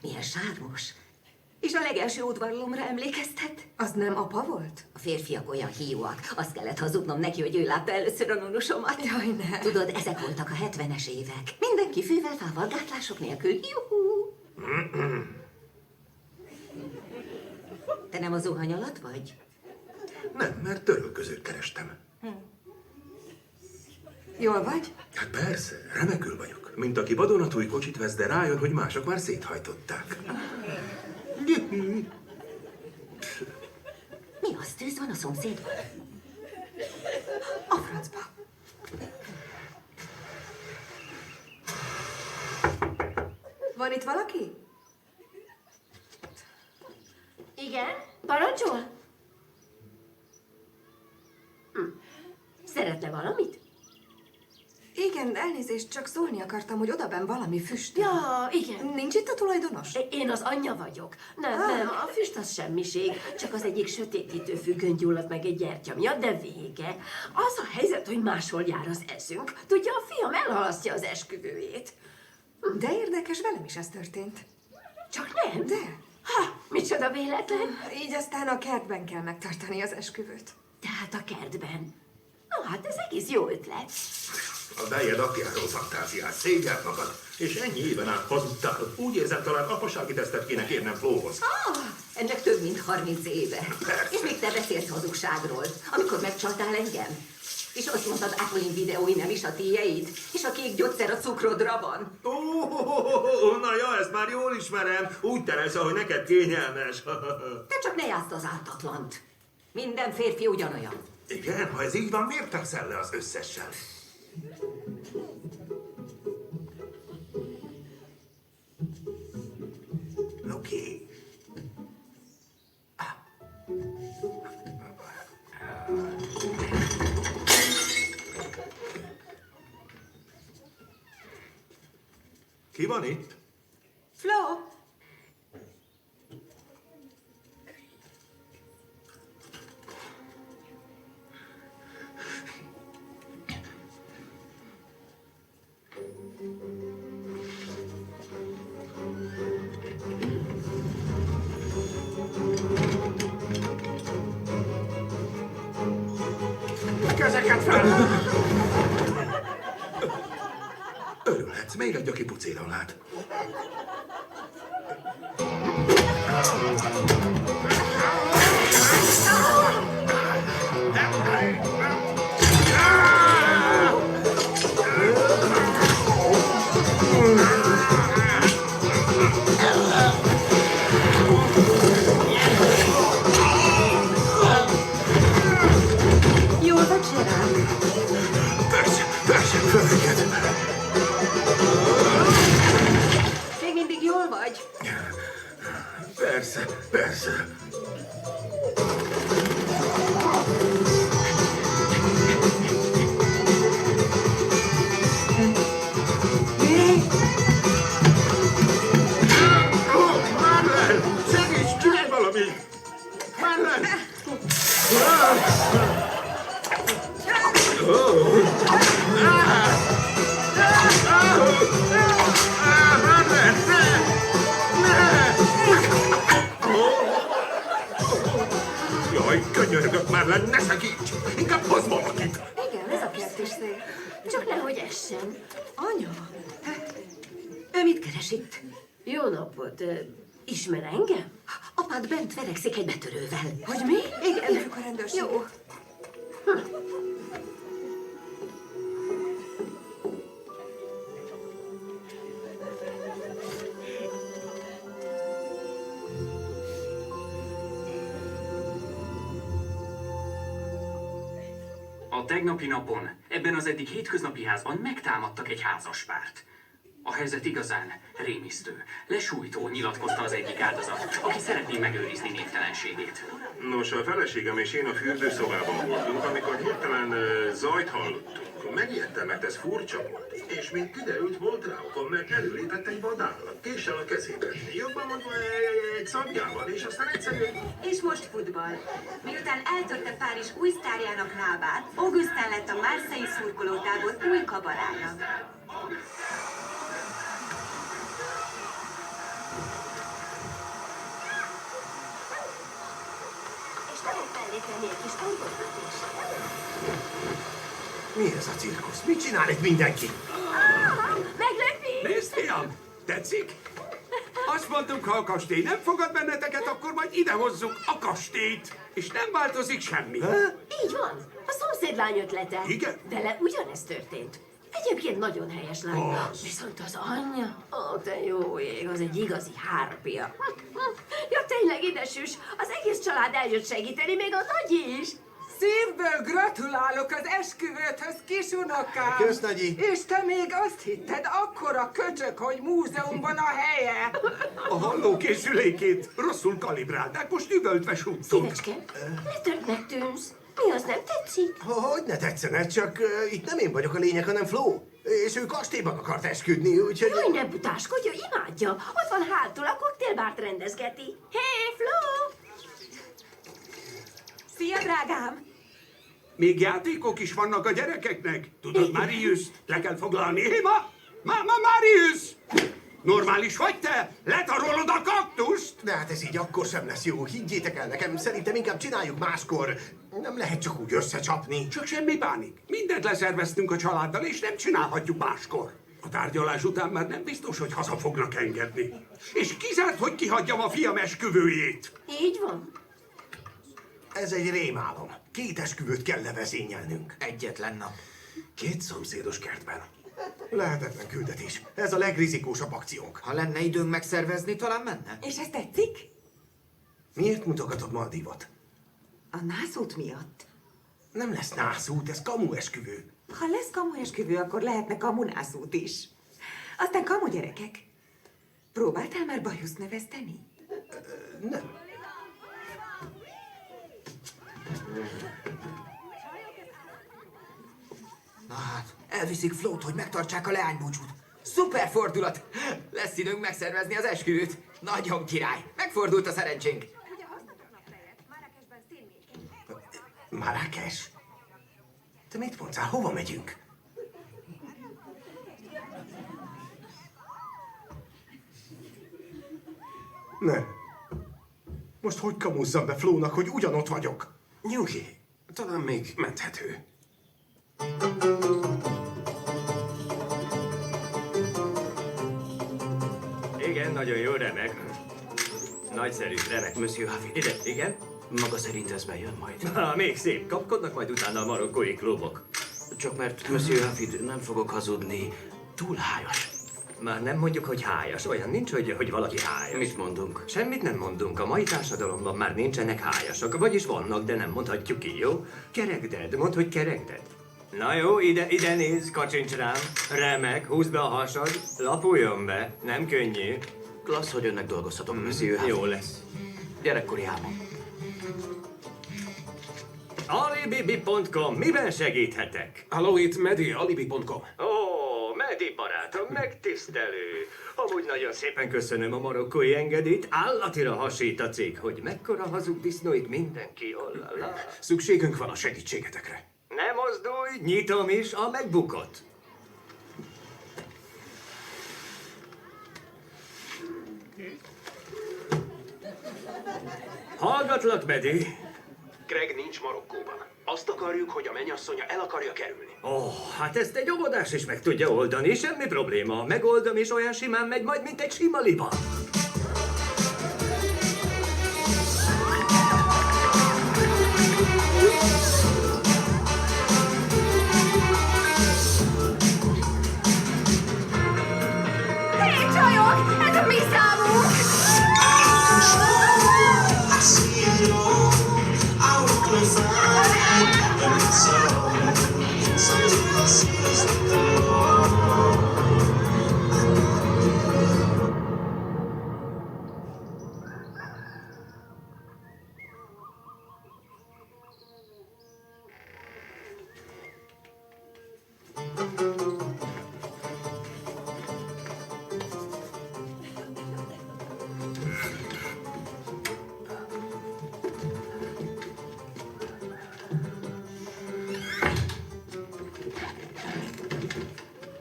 G: Milyen sármos. És a legelső udvarlomra emlékeztet?
F: Az nem apa volt?
G: A férfiak olyan hiúak. Azt kellett hazudnom neki, hogy ő látta először a nunusomat.
F: Jaj, ne.
G: Tudod, ezek voltak a 70-es évek. Mindenki fűvel, fával, gátlások nélkül. Juhú! Te nem a zuhany alatt vagy?
N: Nem, mert törölközőt kerestem.
F: Jól vagy?
N: Hát persze, remekül vagyok. Mint aki vadonatúj kocsit vesz, de rájön, hogy mások már széthajtották.
G: Mi az? Tűz van a szomszédban?
F: A francba. Van itt valaki?
J: Igen? Parancsol? Szeretne valamit?
F: Igen, elnézést, csak szólni akartam, hogy odaben valami füst.
J: Ja, igen.
F: Nincs itt a tulajdonos?
J: Én az anyja vagyok. Nem, a füst az semmiség. Csak az egyik sötétítő függöny gyulladt meg egy gyertya miatt, de vége. Az a helyzet, hogy máshol jár az eszünk. Tudja, a fiam elhalasztja az esküvőjét.
F: De érdekes, velem is ez történt.
J: Csak nem?
F: De.
J: Micsoda véletlen.
F: Így aztán a kertben kell megtartani az esküvőt.
J: Tehát a kertben. Na hát ez egész jó ötlet.
N: A bejed apjáról fantáziál, szégyeld magad, és ennyi éven át hazudtál. Úgy érzem, talán apasági tesztet kéne kérnem Flóhoz.
G: Ennek több mint 30 éve.
N: Persze.
G: És még te beszélsz hazugságról, amikor megcsaltál engem. És azt mondtad, Apollin videói nem is a tiéd, és a kék gyógyszer a cukrodra van.
N: Na ja, ezt már jól ismerem. Úgy terelsz, ahogy neked kényelmes.
G: Te csak ne játszd az ártatlant. Minden férfi ugyanolyan.
N: Igen, ha ez így van, miért teszel le az összessel? Oké. Ki van itt?
B: Flo!
C: Kezeket fel!
N: Örülhetsz, még egy, aki pucéron lát.
G: Jól vagy, Gerard?
N: Persze, fölvegyed.
G: Még mindig jól vagy?
N: Persze.
R: Marlen! Segíts, csinálj valamit! Marlen! Marlen! Jaj, könyörgök, Marlen, ne segíts! Inkább hozz valakit!
F: Igen, ez a kert is szép.
J: Csak nehogy essen.
F: Anya,
G: Ő mit keres itt?
J: Jó napot. Ismer engem?
G: Apád bent verekszik egy betörővel.
J: Hogy mi?
F: igen, hívjuk a rendőrséget.
J: Jó.
D: A tegnapi napon ebben az eddig hétköznapi házban megtámadtak egy házaspárt. A helyzet igazán rémisztő. Lesújtó, nyilatkozta az egyik áldozat, aki szeretné megőrizni névtelenségét.
I: Nos, a feleségem és én a fürdőszobában voltunk, amikor hirtelen zajt hallottunk. Megijedtem, mert ez furcsa volt. És mint kiderült, volt rá okom, mert előlépett egy vadállat, késsel a kezében. Jobban mondva egy szabjával, és aztán egyszerűen...
V: És most futball. Miután eltörte Párizs új sztárjának lábát, Augustin lett a Marseille szurkolótábor új kabarája.
J: És lehet mellé tenni egy kis orgonát is.
A: Mi ez a cirkusz? Mit csinál itt mindenki?
J: Meglepi!
R: Nézd, fiam! Tetszik? Azt mondtuk, ha a kastély nem fogad benneteket, akkor majd idehozzuk a kastélyt. És nem változik semmi.
J: Így van. A szomszédlány ötlete.
R: Igen?
J: Vele ugyanez történt. Egyébként nagyon helyes lány.
R: Az.
J: Viszont az anyja, ó, te jó ég, az egy igazi hárpia. Ja, tényleg, édesüs, az egész család eljött segíteni, még a nagyi is.
H: Szívből gratulálok az esküvőthöz, kisunokám!
A: Kösz, nagyi!
H: És te még azt hitted, akkora köcsök, hogy múzeumban a helye!
R: A hallókészülékét rosszul kalibrálták, most üvöltve súgtunk.
J: Szívecske, letörtnek tűnsz. Mi az nem tetszik?
A: Hogy ne tetszene, csak itt nem én vagyok a lényeg, hanem Flo. És ő kastélyban akart esküdni, úgyhogy...
J: Jaj, ne butáskodj, ő imádja. Ott van hátul, a koktélbárt rendezgeti. Hé, Flo!
B: Szia, drágám!
R: Még játékok is vannak a gyerekeknek. Tudod, Marius, le kell foglalni. Hé, Marius! Normális vagy te? Letarolod a kaktust?
A: De hát ez így akkor sem lesz jó, higgyétek el nekem, szerintem inkább csináljuk máskor. Nem lehet csak úgy összecsapni.
R: Csak semmi pánik. Mindent leszerveztünk a családdal, és nem csinálhatjuk máskor. A tárgyalás után már nem biztos, hogy haza fognak engedni. És kizárt, hogy kihagyjam a fiam esküvőjét.
J: Így van.
A: Ez egy rémálom. 2 esküvőt kell levezényelnünk.
O: Egyetlen nap.
A: 2 szomszédos kertben. Lehetetlen küldetés. Ez a legrizikósabb akciónk.
O: Ha lenne időnk megszervezni, talán menne?
B: És ez tetszik?
A: Miért mutogatod Maldívot?
B: A nászút miatt.
A: Nem lesz nászút, ez kamu esküvő.
B: Ha lesz kamu esküvő, akkor lehetne kamunászút is. Aztán kamu gyerekek. Próbáltál már bajuszt nevezteni?
A: Nem.
O: Na hát, elviszik Flót, hogy megtartsák a leánybúcsút. Szuper fordulat! Lesz időnk megszervezni az esküvőt. Nagyon király! Megfordult a szerencsénk.
A: Marrakes? Te mit mondtál? Hova megyünk? Ne. Most hogy kamuzzam be Flónak, hogy ugyanott vagyok?
I: Nyugi, talán még menthető.
E: Igen, nagyon jó, remek. Nagyszerű, remek.
W: Monsieur Hafid.
E: Ide, igen?
W: Maga szerint ez bejön majd?
E: Még szép, kapkodnak majd utána a marokkói klubok.
W: Csak mert Monsieur Hafid, nem fogok hazudni, túl hájas.
E: Már nem mondjuk, hogy hájas. Olyan nincs, hogy valaki hájas.
W: Mit mondunk?
E: Semmit nem mondunk. A mai társadalomban már nincsenek hájasak. Vagyis vannak, de nem mondhatjuk ki, jó? Kerekded. Mondd, hogy kerekded. Na jó, ide nézz, kacsincs rám. Remek, húzd be a hasad. Lapuljon be. Nem könnyű.
W: Klassz, hogy önnek dolgozhatok, Monsieur Hafid.
E: Jó lesz. Gyerekkori álmom.
L: Alibi.com, miben segíthetek?
E: Halló, itt Medi, alibi.com.
L: Ó, Medi barátom, megtisztelő. Amúgy nagyon szépen köszönöm a marokkói engedélyt. Állatira hasít a cég, hogy mekkora hazug disznóit mindenki, ollala.
E: Szükségünk van a segítségetekre.
L: Ne mozdulj, nyitom is a megbukott. Hallgatlak, Medi.
E: Greg nincs Marokkóban. Azt akarjuk, hogy a mennyasszonya el akarja kerülni.
L: Hát ezt egy óvodás is meg tudja oldani, semmi probléma. Megoldom, és olyan simán megy majd, mint egy sima liba.
S: Hé, csajok! Ez a mi számunk!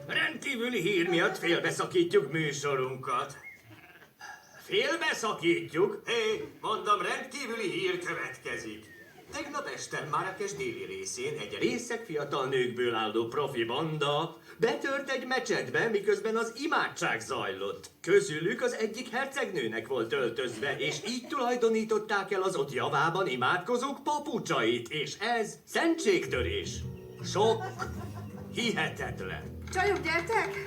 L: Rendkívüli hír miatt félbeszakítjuk műsorunkat. Félbeszakítjuk? Hé, mondom, rendkívüli hír következik. Tegnap este Marrakes déli részén egy részeg fiatal nőkből álló profi banda betört egy mecsetbe, miközben az imádság zajlott. Közülük az egyik hercegnőnek volt öltözve, és így tulajdonították el az ott javában imádkozók papucsait, és ez szentségtörés. Sok. Hihetetlen.
F: Csajok, gyertek!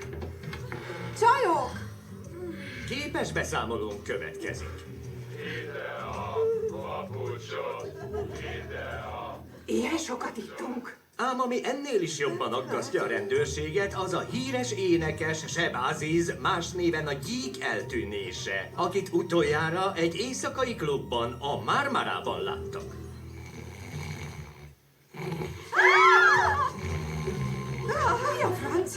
F: Csajok!
L: Képes beszámolónk következik.
C: Ide a papucsot, ide a...
F: Ilyen sokat ittunk.
L: Ám ami ennél is jobban aggasztja a rendőrséget, az a híres énekes Seb Aziz, más néven a Gyík eltűnése, akit utoljára egy éjszakai klubban, a Marmarában láttak.
F: Mi a franc?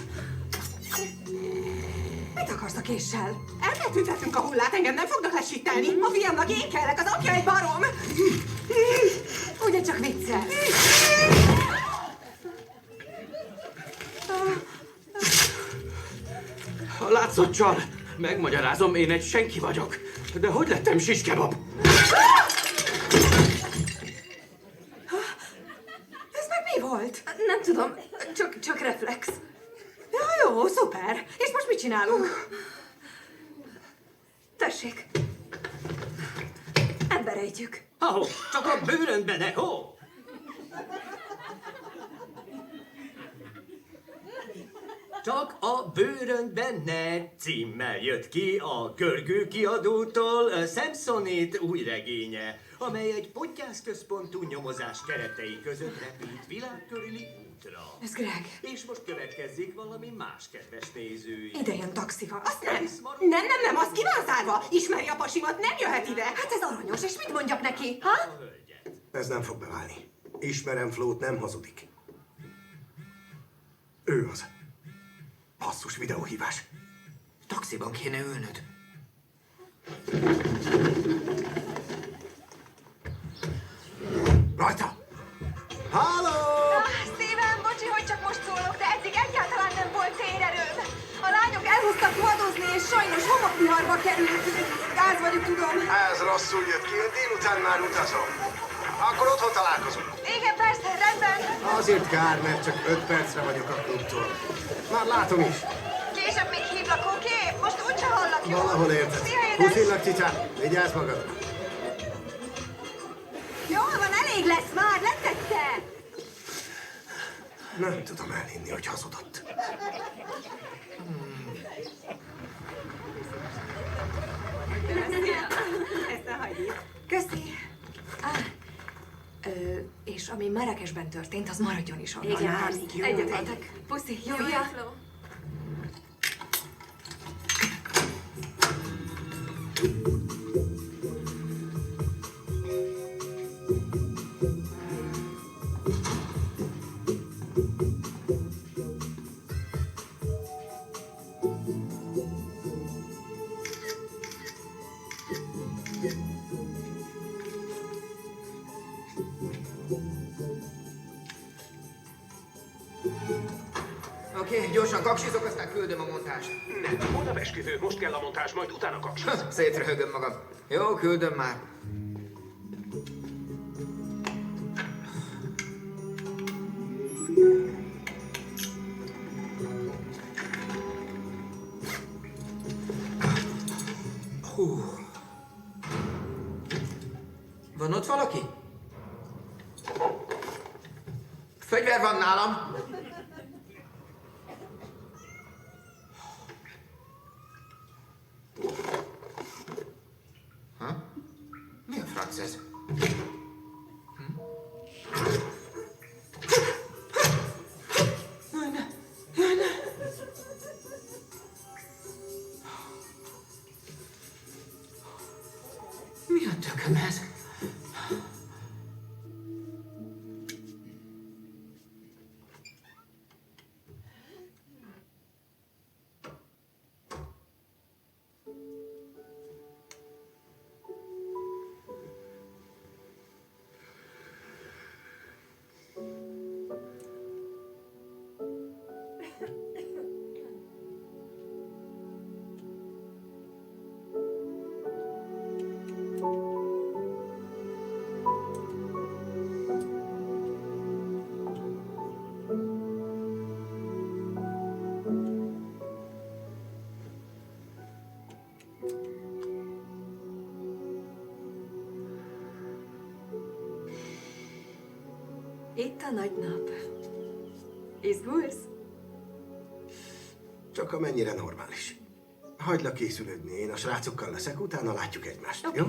F: Mit akarsz a késsel? Eltüntetünk a hullát, engem nem fognak lesítelni. A fiamnak én kellek, az apja egy barom. Ugye csak viccel.
E: A látszott csal. Megmagyarázom, én egy senki vagyok. De hogy lettem siskebab?
F: Ez meg mi volt?
G: Nem tudom, csak reflex.
F: Ja, jó, szuper. És most mit csinálunk?
G: Tessék. Emberejtjük.
L: Ahó, csak a bőröndbe, ne hó! Csak a bőröndben ne címmel jött ki a Görgő kiadótól Samsonét új regénye, amely egy podgyászközpontú nyomozás keretei között repült világkörüli útra.
F: Ez Greg.
L: És most következzik valami más, kedves nézői.
F: Ide jön taxival. Azt nem, azt ki van zárva. Ismeri a pasimat, nem jöhet ide. Hát ez aranyos, és mit mondjak neki? Ha?
A: Ez nem fog beválni. Ismerem Flót, nem hazudik. Ő az. Basszus videóhívás.
O: Taxiban kéne ülnöd.
A: Rajta! Halló!
F: Steven, bocsi, hogy csak most szólok, de eddig egyáltalán nem volt térerőm. A lányok elhoztak vadozni, és sajnos homokviharba kerültünk. Gáz vagyok, tudom.
A: Ez rosszul jött ki, én délután már utazom. Akkor otthon találkozunk.
F: Igen, persze, rendben.
A: Azért kár, mert csak 5 percre vagyok a klubtól. Már látom is.
F: Később még hívlak, oké? Most úgyse hallak, jó?
A: Valahol érted.
F: Szia, édes!
A: Puszillak, cicám. Vigyázz magadra.
F: Jól van, elég lesz már, letette!
A: Nem tudom elhinni, hogy hazudott.
F: Ezt ne hagyjuk. Köszi. És ami Marrakesben történt, az maradjon is onnan.
G: Igen,
F: Jó.
G: egyetértek.
F: Puszi, jó,
G: Szia.
F: jó.
O: Oké, gyorsan kaksizok, aztán küldöm a montást.
E: Nem, holnap esküvő, most kell a montázs, majd utána kapcsolsz.
O: Szétröhögöm magam. Jó, küldöm már. Hú. Van ott valaki? Fegyver van nálam. Ha? Mi a franc ez? Jaj, ne! Jaj, ne! Mi a tököm ez?
F: Itt a nagy nap. Izgulsz?
A: Csak amennyire normális. Hagylak készülődni, én a srácokkal leszek, utána látjuk egymást, jó?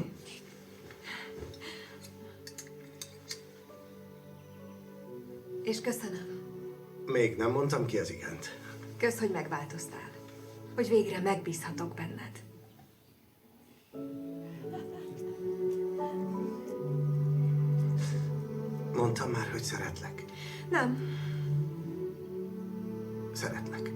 F: És köszönöm.
A: Még nem mondtam ki az igent.
F: Kösz, hogy megváltoztál. Hogy végre megbízhatok benned.
A: Mondtam már, hogy szeretlek.
F: Nem.
A: Szeretlek.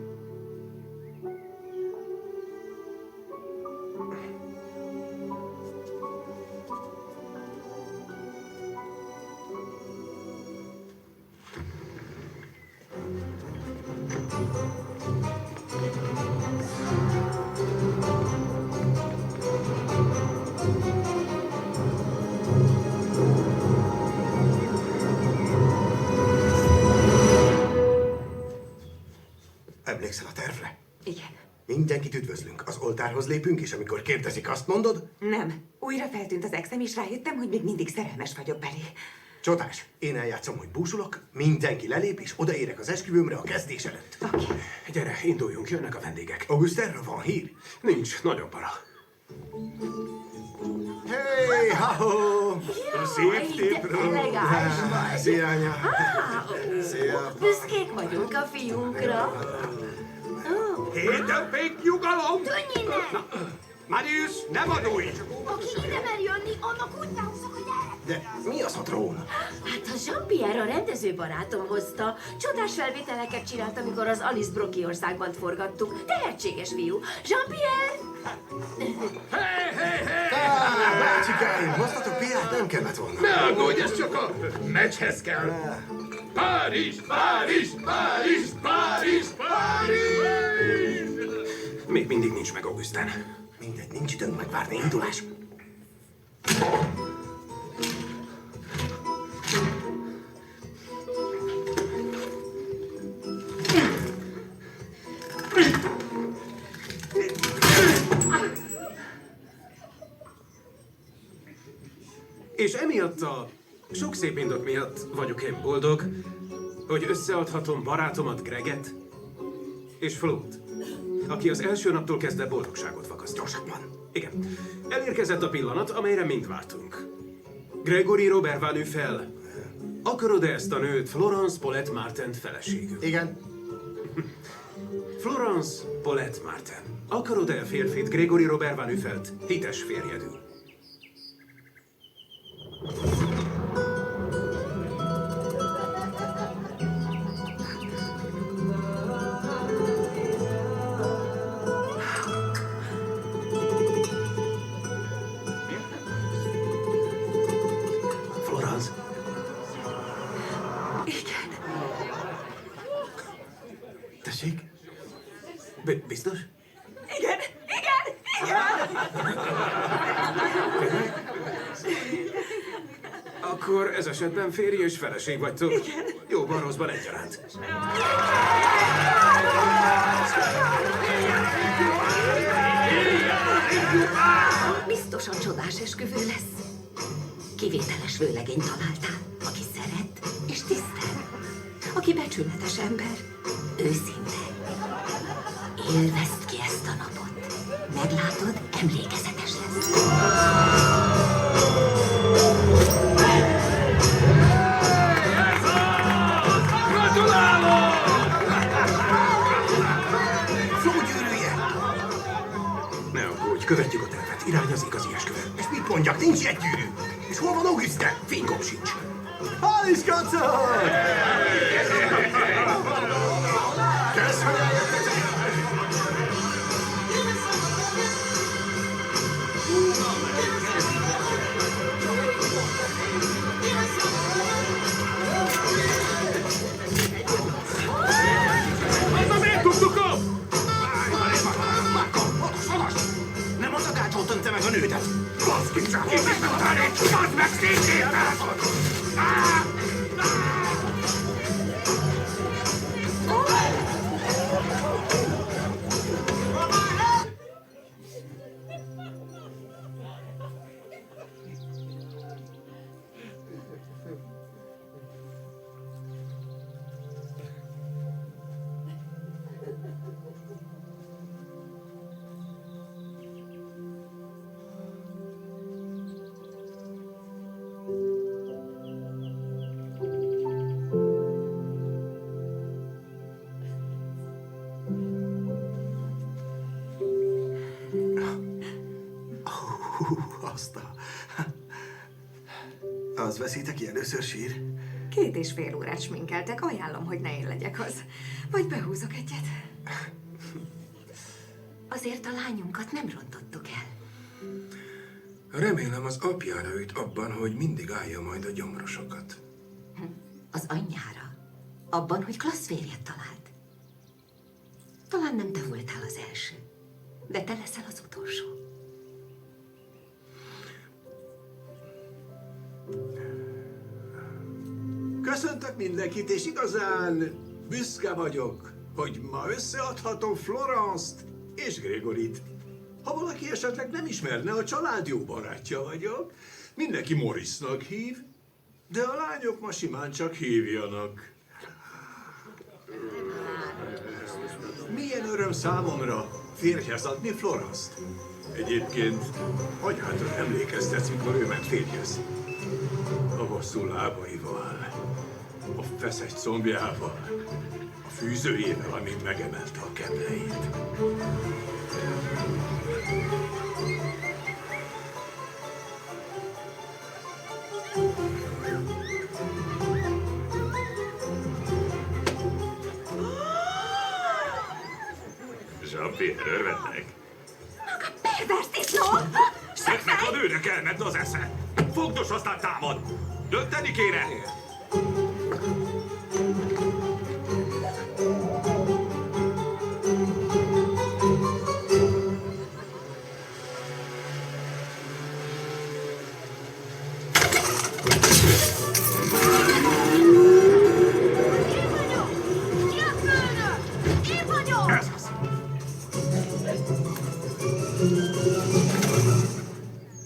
A: Emlékszel a tervre?
B: Igen.
A: Mindenkit üdvözlünk. Az oltárhoz lépünk, és amikor kérdezik, azt mondod?
B: Nem. Újra feltűnt az exem, és rájöttem, hogy még mindig szerelmes vagyok belé.
A: Csodás. Én eljátszom, hogy búsulok, mindenki lelép, és odaérek az esküvőmre a kezdés előtt.
E: Gyere, induljunk, jönnek a vendégek.
A: Augusterről van hír?
E: Nincs, nagyon para.
A: Hey, ha-ho!
J: A
A: szép
J: tipről. Elegáns vagy.
A: Szia, anya.
J: Szia. Büszkék vagyunk a fiunkra.
R: Hétempék nyugalom!
J: Tűnj innen!
R: Marius, ne vadulj!
J: Aki ide mer jönni, annak úgy távozok, hogy
A: De mi az a trón?
J: Hát a Jean-Pierre, a rendező barátom hozta. Csodás felvételeket csinált, amikor az Alice Broki országban forgattuk. Tehetséges fiú. Jean-Pierre!
A: Bácsikáim, hoztatok piát? Nem kellett volna.
N: Ne aggódj, ez csak a meccshez kell. Párizs, Párizs, Párizs, Párizs, Párizs!
E: Még mindig nincs meg Augustin.
A: Mindegy, nincs időnk megvárni, indulás.
E: És emiatt a sok szép indok miatt vagyok én boldog, hogy összeadhatom barátomat Greget és Flót, aki az első naptól kezdve boldogságot vakaszt.
A: Gyorsabban.
E: Igen. Elérkezett a pillanat, amelyre mind vártunk. Gregory Robert Van fel. Akarod-e ezt a nőt, Florence Paulette Martin feleségül?
A: Igen.
E: Florence Paulette Martin. Akarod-e a férfit, Gregory Robert Van Felt, hites férjedül?
K: Tessék? Biztos?
F: Igen, igen, igen!
K: Akkor ez esetben férj és feleség vagytok. Igen. Jóban, rosszban egyaránt.
G: Biztosan csodás esküvő lesz. Kivételes vőlegényt találtál, aki szeret és tisztel. Aki becsületes ember, őszinte. Élvezd ki ezt a napot. Meglátod, emlékezetes lesz.
R: Gratulálok!
A: Fló gyűrűje! Ne aggódj, követjük a tervet. Irány az igazi esküvő. És mit mondjak, nincs jegygyűrű. És hol van Auguste? Fingom sincs. Hál' is kacag! Kösz, hogy eljöttetek!
K: Nem az a gácsol tömte meg a nődet!
R: Baszki, csak így meg a tanít! Baszd meg szétértel!
A: Az veszitek ki először sír?
F: 2,5 órát sminkeltek, ajánlom, hogy ne én legyek az. Vagy behúzok egyet.
G: Azért a lányunkat nem rontottuk el.
N: Remélem az apjára üt abban, hogy mindig állja majd a gyomrosokat.
G: Az anyjára. Abban, hogy klassz férjet talált. Talán nem te voltál az első, de te leszel az utolsó.
R: Köszöntök mindenkit, és igazán büszke vagyok, hogy ma összeadhatom Florence-t és Gregorit. Ha valaki esetleg nem ismerne, a család jó barátja vagyok. Mindenki Morrisnak hív, de a lányok ma simán csak hívjanak. Milyen öröm számomra férjhez adni Florence-t. Egyébként anyádra emlékeztetsz, mikor ő ment férjhez. A hosszú lábaival, a feszes combjával, a fűzőjével, amint megemelte a kebleit.
N: Jean-Pierre, örvendek.
F: Maga pervers disznó!
R: Szeknek a nőnek elment az esze. Fogdos, aztán támad. Dönteni kéne.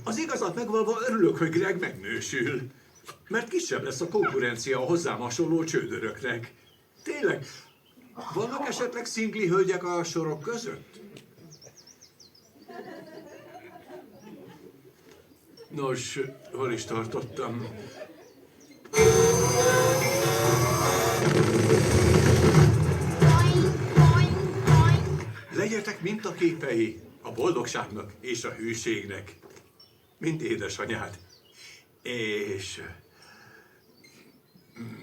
R: Az igazat megvalva örülök, hogy Greg megnősül. Mert kisebb lesz a konkurencia a hozzám hasonló csődöröknek. Tényleg, vannak esetleg szingli hölgyek a sorok között? Nos, hol is tartottam? Legyetek mintaképei a boldogságnak és a hűségnek, mint édesanyád. És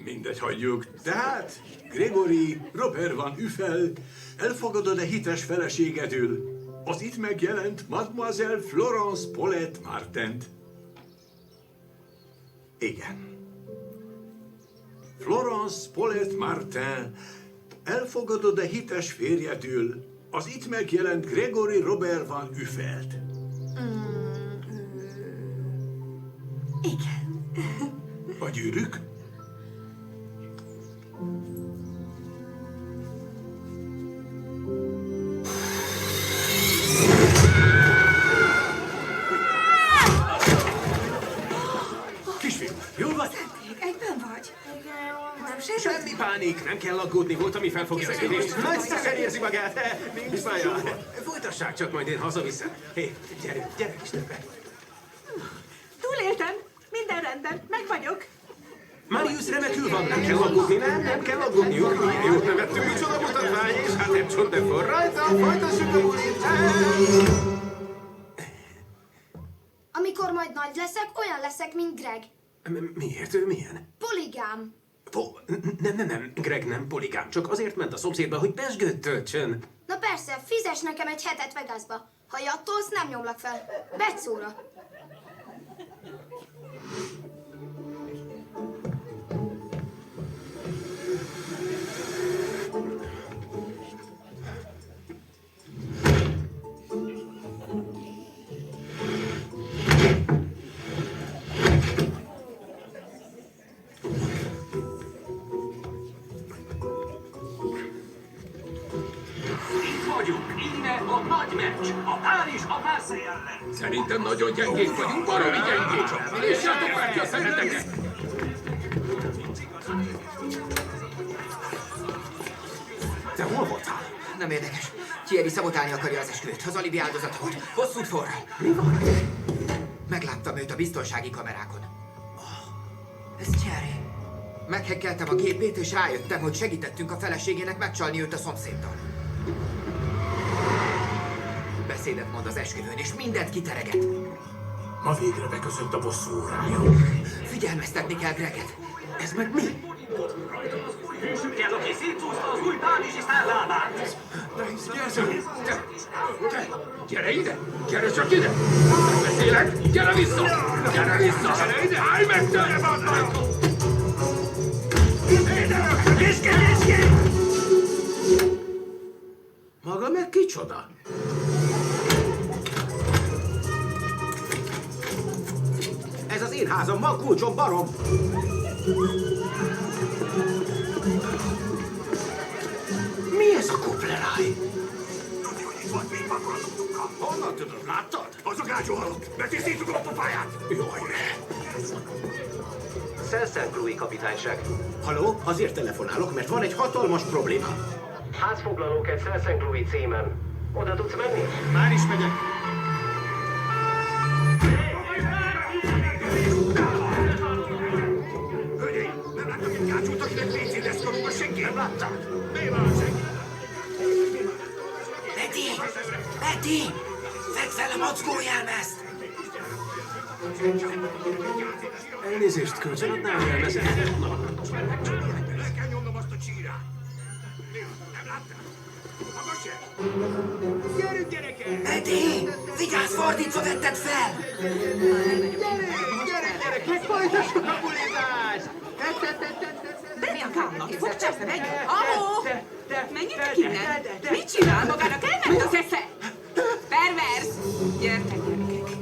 R: mindegy, hagyjuk. Tehát, Gregory, Robert van Üffel, elfogadod-e hites feleségedül az itt megjelent Mademoiselle Florence Paulette Martent? Igen. Florence Paulette Martin elfogadod-e hites férjedül az itt megjelent Gregory Robert van Uffelt?
F: Igen.
R: A gyűrűk?
E: Kisfiú, jól vagy?
F: Egyben vagy? Nem sérült?
E: Semmi pánik, nem kell aggódni, volt, ami felfogja az kérdést. Nagyszerűen érzi magát, nincs baja. Folytassák csak, majd én hazaviszem. Hé, gyere kis többre.
F: Túléltem. Minden rendben. Meg vagyok.
E: Marius remekül van, nem kell aggódni, nem kell aggódniuk. Milyen jót nevettünk, micsoda mutatvány, és hát nem csont, de forr rajta, folytassuk a bulit.
S: Amikor majd nagy leszek, olyan leszek, mint Greg.
E: Miért? Ő milyen?
S: Poligám.
E: Nem, Greg nem poligám, csak azért ment a szomszédba, hogy pezsgőt töltsön.
S: Na persze, fizes nekem egy hetet Vegasba. Ha jattolsz, nem nyomlak fel. Betszóra.
D: A nagy meccs, a Párizs a Marseille ellen.
N: Szerintem nagyon gyengék vagyunk, baromi gyengék. És játok ki a szemeteket!
E: Te hol voltál?
O: Nem érdekes. Thierry szabotálni akarja az esküvőt. Az alibi áldozat volt. Hosszút forra.
E: Mi van?
O: Megláttam őt a biztonsági kamerákon. Ez Thierry. Meghekkeltem a gépét, és rájöttem, hogy segítettünk a feleségének megcsalni őt a szomszéddal. Beszédet mond az esküvőn, és mindent kitereget.
R: Ma végre beköszönt a bosszú órája.
O: Figyelmeztetni kell Greget.
E: Ez meg mi?
D: Kell, aki szétszúzta az új párizsi sztárlábát.
N: Gyere ide! Gyere csak ide! Beszélek! Gyere vissza! Gyere vissza! Gyere ide! Állj meg tőle, bazd! Ide!
E: Maga meg kicsoda? Ez az én házam, van kulcsom, barom! Mi ez a kupleráj?
N: Tudni, hogy itt volt még vakoratunkkal. Honnan tudod? Láttad? Az a gágyó halott. Betisztítjuk a papáját. Jaj,
E: Szelszentklói kapitányság. Haló, azért telefonálok, mert van egy hatalmas probléma.
M: Házfoglalók egy Szelszentklói címen. Oda tudsz menni?
E: Már is megyek.
N: Hölgyeim, nem láttak egy gágyót, akinek légy deszkarunk a senki? Nem látták? Mi van, senki?
H: Betty! Vedd fel a mackó jelmezt!
E: Elnézést, kölcsönadnál jelmezet?
N: Le kell nyomnom azt a csírát. Nem látták? Magas se? Gyerünk, gyerekek!
H: Betty! Vigyázz, fordítva vetted fel! Gyere, gyerekek, folytassuk a bulizást!
F: Benyakálnak, fogcsász meg! Ahó! Menjetek innen! Mit csinál? Magának elment az esze! Pervers! Gyertek, gyerekek!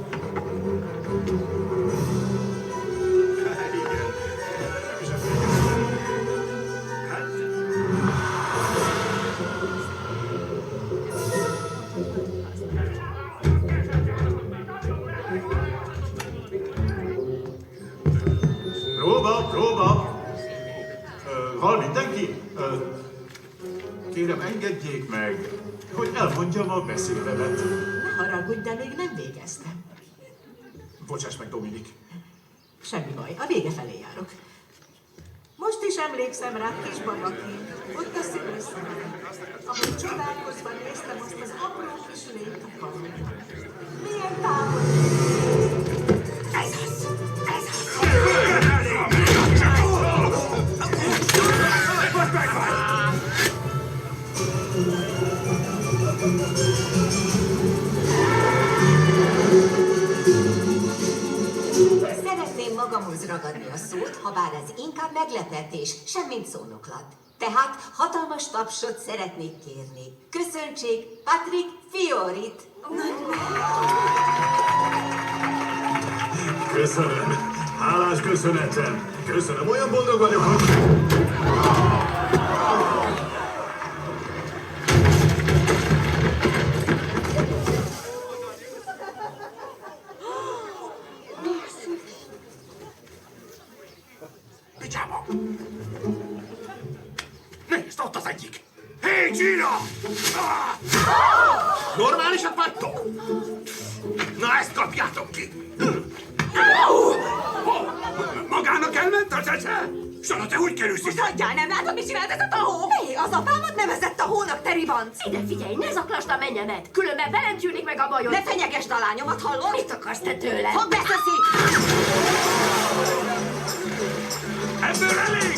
R: Próba! Hall mindenki? Kérem, engedjék meg, hogy elmondjam a beszédemet.
P: Ne haragudj, de még nem végeztem.
R: Bocsáss meg, Dominik.
P: Semmi baj, a vége felé járok. Most is emlékszem rá kisbabakén, ott a szülőszobán, ahogy csodálkozva néztem azt az apró kis lényt a kamerán. Milyen távol!
H: Ez az! Ez az!
N: Most megvan!
Q: Szeretném magamhoz ragadni a szót, ha bár ez inkább meglepetés, semmint szónoklat.
G: Tehát hatalmas tapsot szeretnék kérni. Köszöntsék Patrick Fiorit.
R: Köszönöm. Hálás köszönetem. Köszönöm, olyan boldog vagyok, hogy...
N: Picsába! Nézd, ott az egyik! Hé, Gina! Normálisak vagytok? Na, ezt kapjátok ki! Magának elment az esze? Sana, te úgy kerülsz ide?
F: Most hagyjál, nem látod, mit csinált ez a tahó? Hé, az apámat nevezett tahónak, te ribanc!
J: Ide figyelj, ne zaklasd a menyemet! Különben velem gyűlik meg a bajod!
F: Ne fenyegesd a lányomat, hallod?
J: Mit akarsz te tőle?
F: Fogd ezt a szék!
N: Ebből elég!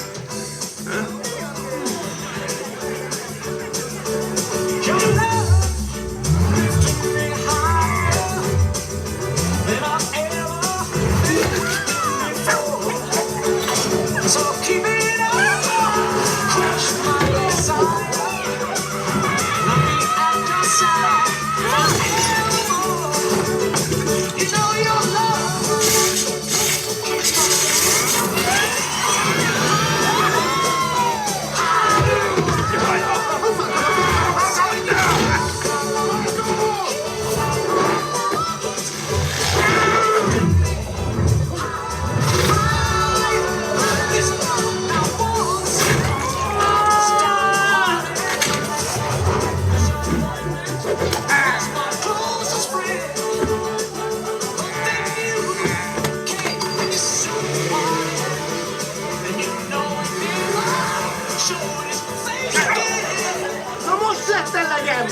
H: Na most lett elegem!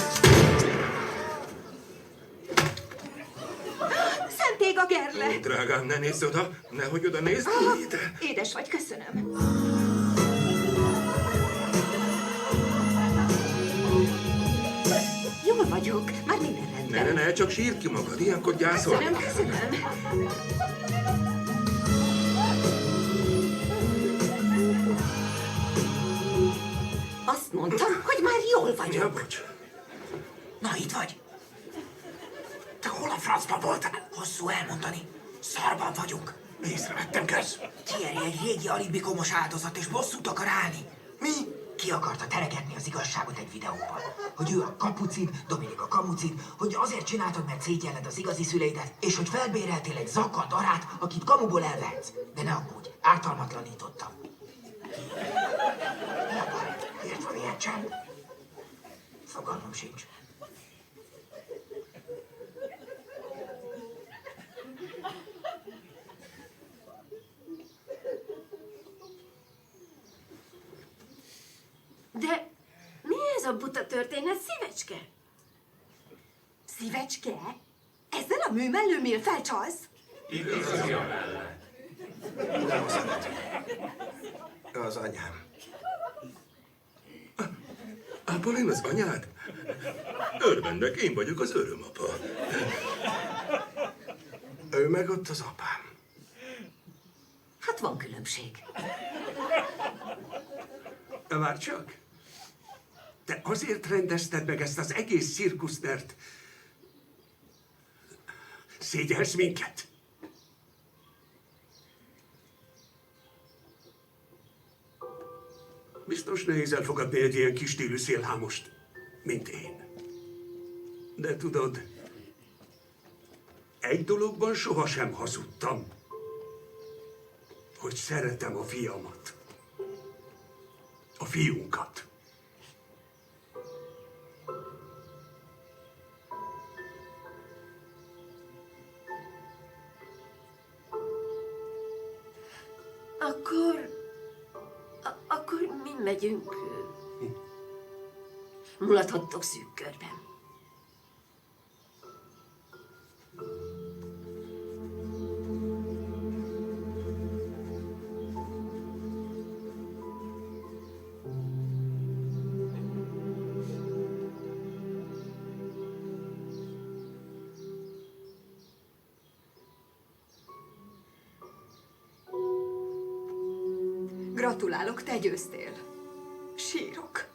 F: Szent ég a gerle!
N: Drágám, ne nézz oda! Nehogy oda nézz, ide!
F: Édes vagy, köszönöm.
G: Jól vagyok, már minden rendben.
N: Ne, csak sír ki magad, ilyenkor gyászol.
G: Köszönöm. Azt mondtam, hogy már jól vagyok.
N: Ja, bocs.
H: Na, itt vagy. Te hol a francban voltál? Hosszú elmondani. Szarban vagyunk. Észrevettem, kösz. Thierry egy régi alibikomos áldozat, és bosszút akar állni. Mi? Ki akarta teregetni az igazságot egy videóban. Hogy ő a kapucid, Dominik a kamucid, hogy azért csináltad, mert szégyelled az igazi szüleidet, és hogy felbéreltél egy zakat arát, akit kamuból elvehetsz. De ne aggódj, ártalmatlanítottam. Mi a baj? Miért van ilyen csend? Fogalmam sincs.
J: De mi ez a buta történet, szívecske?
F: Szívecske? Ezzel a műmellőmél felcsalsz?
A: Igazi a mellett. Az anyám.
N: Apolin az anyád? Örvendek, én vagyok az örömapa.
A: Ő meg ott az apám.
G: Hát van különbség.
R: Várj csak! Te azért rendezted meg ezt az egész cirkuszt, mert szégyelsz minket? Biztos nehéz elfogadni egy ilyen kis stílű szélhámost, mint én. De tudod, egy dologban sohasem hazudtam, hogy szeretem a fiamat. A fiunkat.
J: Akkor mi megyünk. Mulathattok szűk körben.
F: Gratulálok, te győztél. Sírok.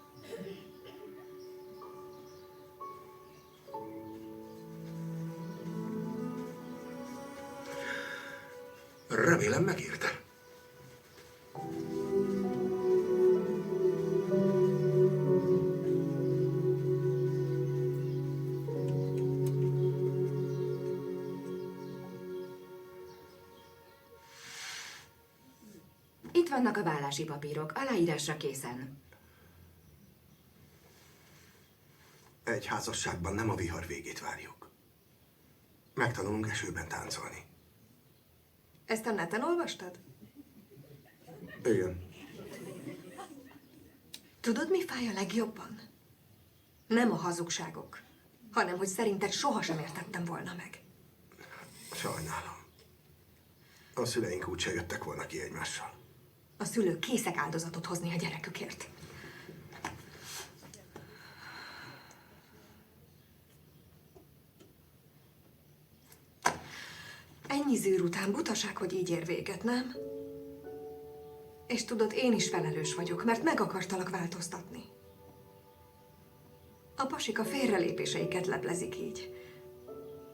N: Remélem megérte.
Q: Itt vannak a vállási papírok, aláírásra készen.
A: Egy házasságban nem a vihar végét várjuk. Megtanulunk esőben táncolni.
F: Ezt a neten olvastad?
A: Igen.
F: Tudod, mi fáj a legjobban? Nem a hazugságok, hanem hogy szerinted sohasem értettem volna meg.
A: Sajnálom. A szüleink úgyse jöttek volna ki egymással.
F: A szülők készek áldozatot hozni a gyerekükért. Ennyi zűr után butaság, hogy így ér véget, nem? És tudod, én is felelős vagyok, mert meg akartalak változtatni. A pasika félrelépéseiket leplezik így.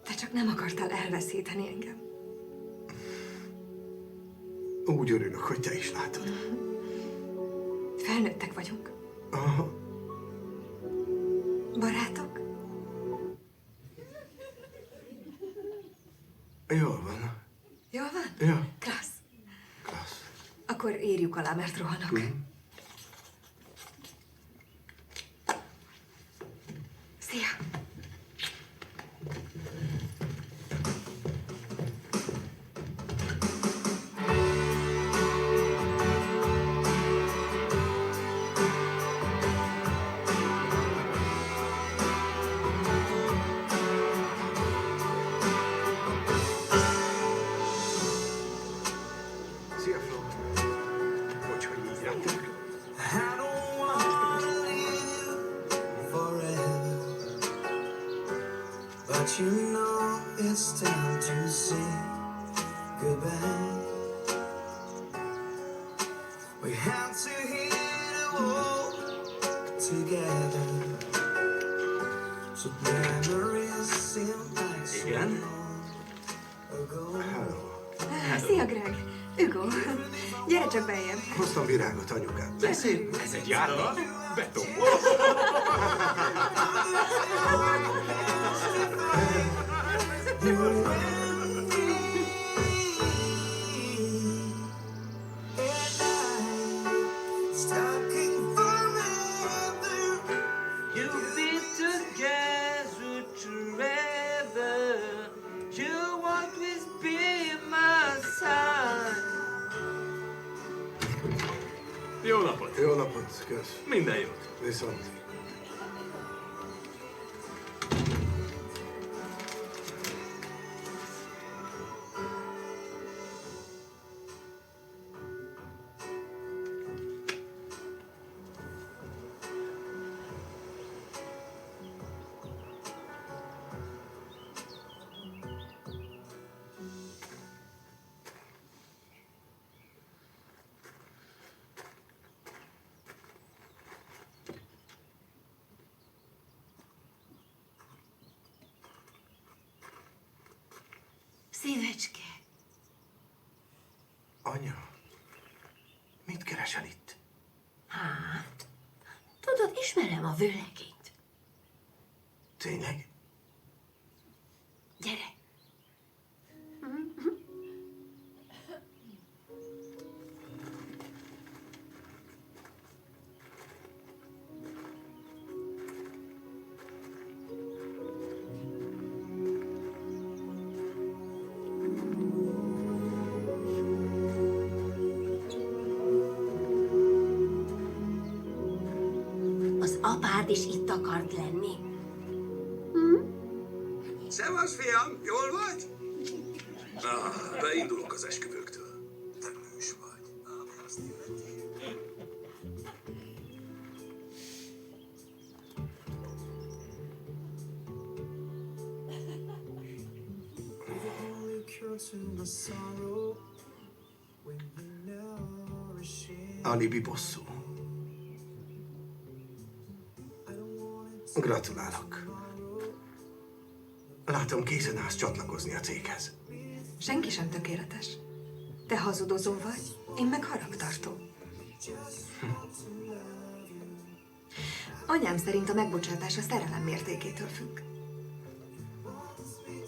F: Te csak nem akartál elveszíteni engem.
A: Úgy örülök, hogy te is látod.
F: Felnőttek vagyunk.
A: Aha.
F: Barátok?
A: Jól van.
F: Jól van?
A: Ja.
F: Klassz. Akkor írjuk alá, mert rohanok. Szia!
A: Szia, Flo. Bocs, hogy így jöttek.
T: But you know it's time to say goodbye. We had to hit a wall together. So memories seem like so
K: Igen?
T: ago.
F: Szia, Greg! Hugo! Gyere csak beljebb!
A: Hoztam virágot anyukám.
K: De szép, ez egy játék. Beton.
T: Talking forever.
C: You'll be together forever. You'll always be my side.
K: Jó napot!
A: Jó napot, kösz.
K: Minden jót!
A: Viszont.
J: Szívecske,
A: Anya, mit keresel itt?
J: hát, tudod, ismerem a vőlegényt.
A: Tényleg?
J: Gyere. Az apád is itt akart lenni.
U: Szevasz, fiam, jól vagy? Beindulok az esküvőktől. Te nős vagy.
A: Alibi bosszú. Gratulálok. Látom, készen állsz csatlakozni a céghez.
F: Senki sem tökéletes. Te hazudozó vagy, én meg haragtartó. Anyám szerint a megbocsátás a szerelem mértékétől függ.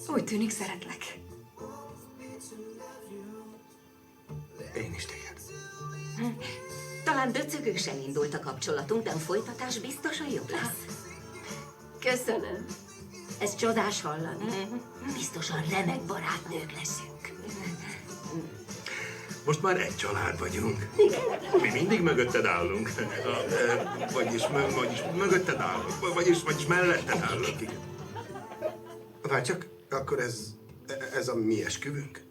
F: Úgy tűnik, szeretlek.
A: Én is téged.
G: Talán döcögősen indult a kapcsolatunk, de a folytatás biztosan jobb lesz.
J: Köszönöm. Ez csodás hallani. Biztosan remek barátnők leszünk.
N: Most már egy család vagyunk. Mi mindig mögötted állunk. Vagyis mögötted állunk. Vagyis melletted állunk.
A: Várj csak, akkor ez a mi esküvünk?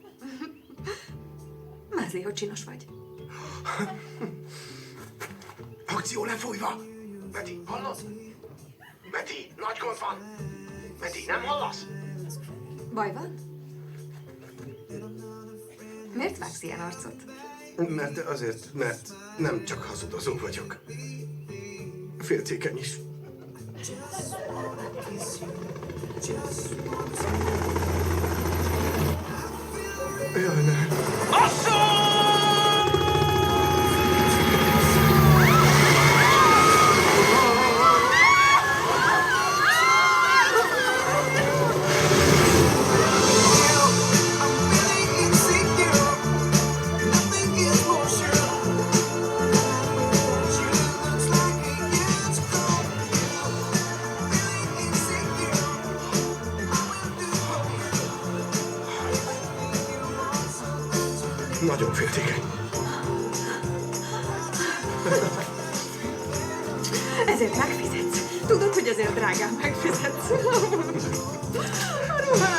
F: Mázli, hogy csinos vagy.
A: Akció lefújva! Meti, hallod? Meti, nagy gond van! Meti, nem hallasz?
F: Baj van? Miért vágsz ilyen arcot?
A: Mert nem csak hazudozó vagyok. Féltékeny is. Jaj, ne. Nagyon féltékeny.
F: Ezért megfizetsz. Tudod, hogy ezért drágán megfizetsz. A ruhád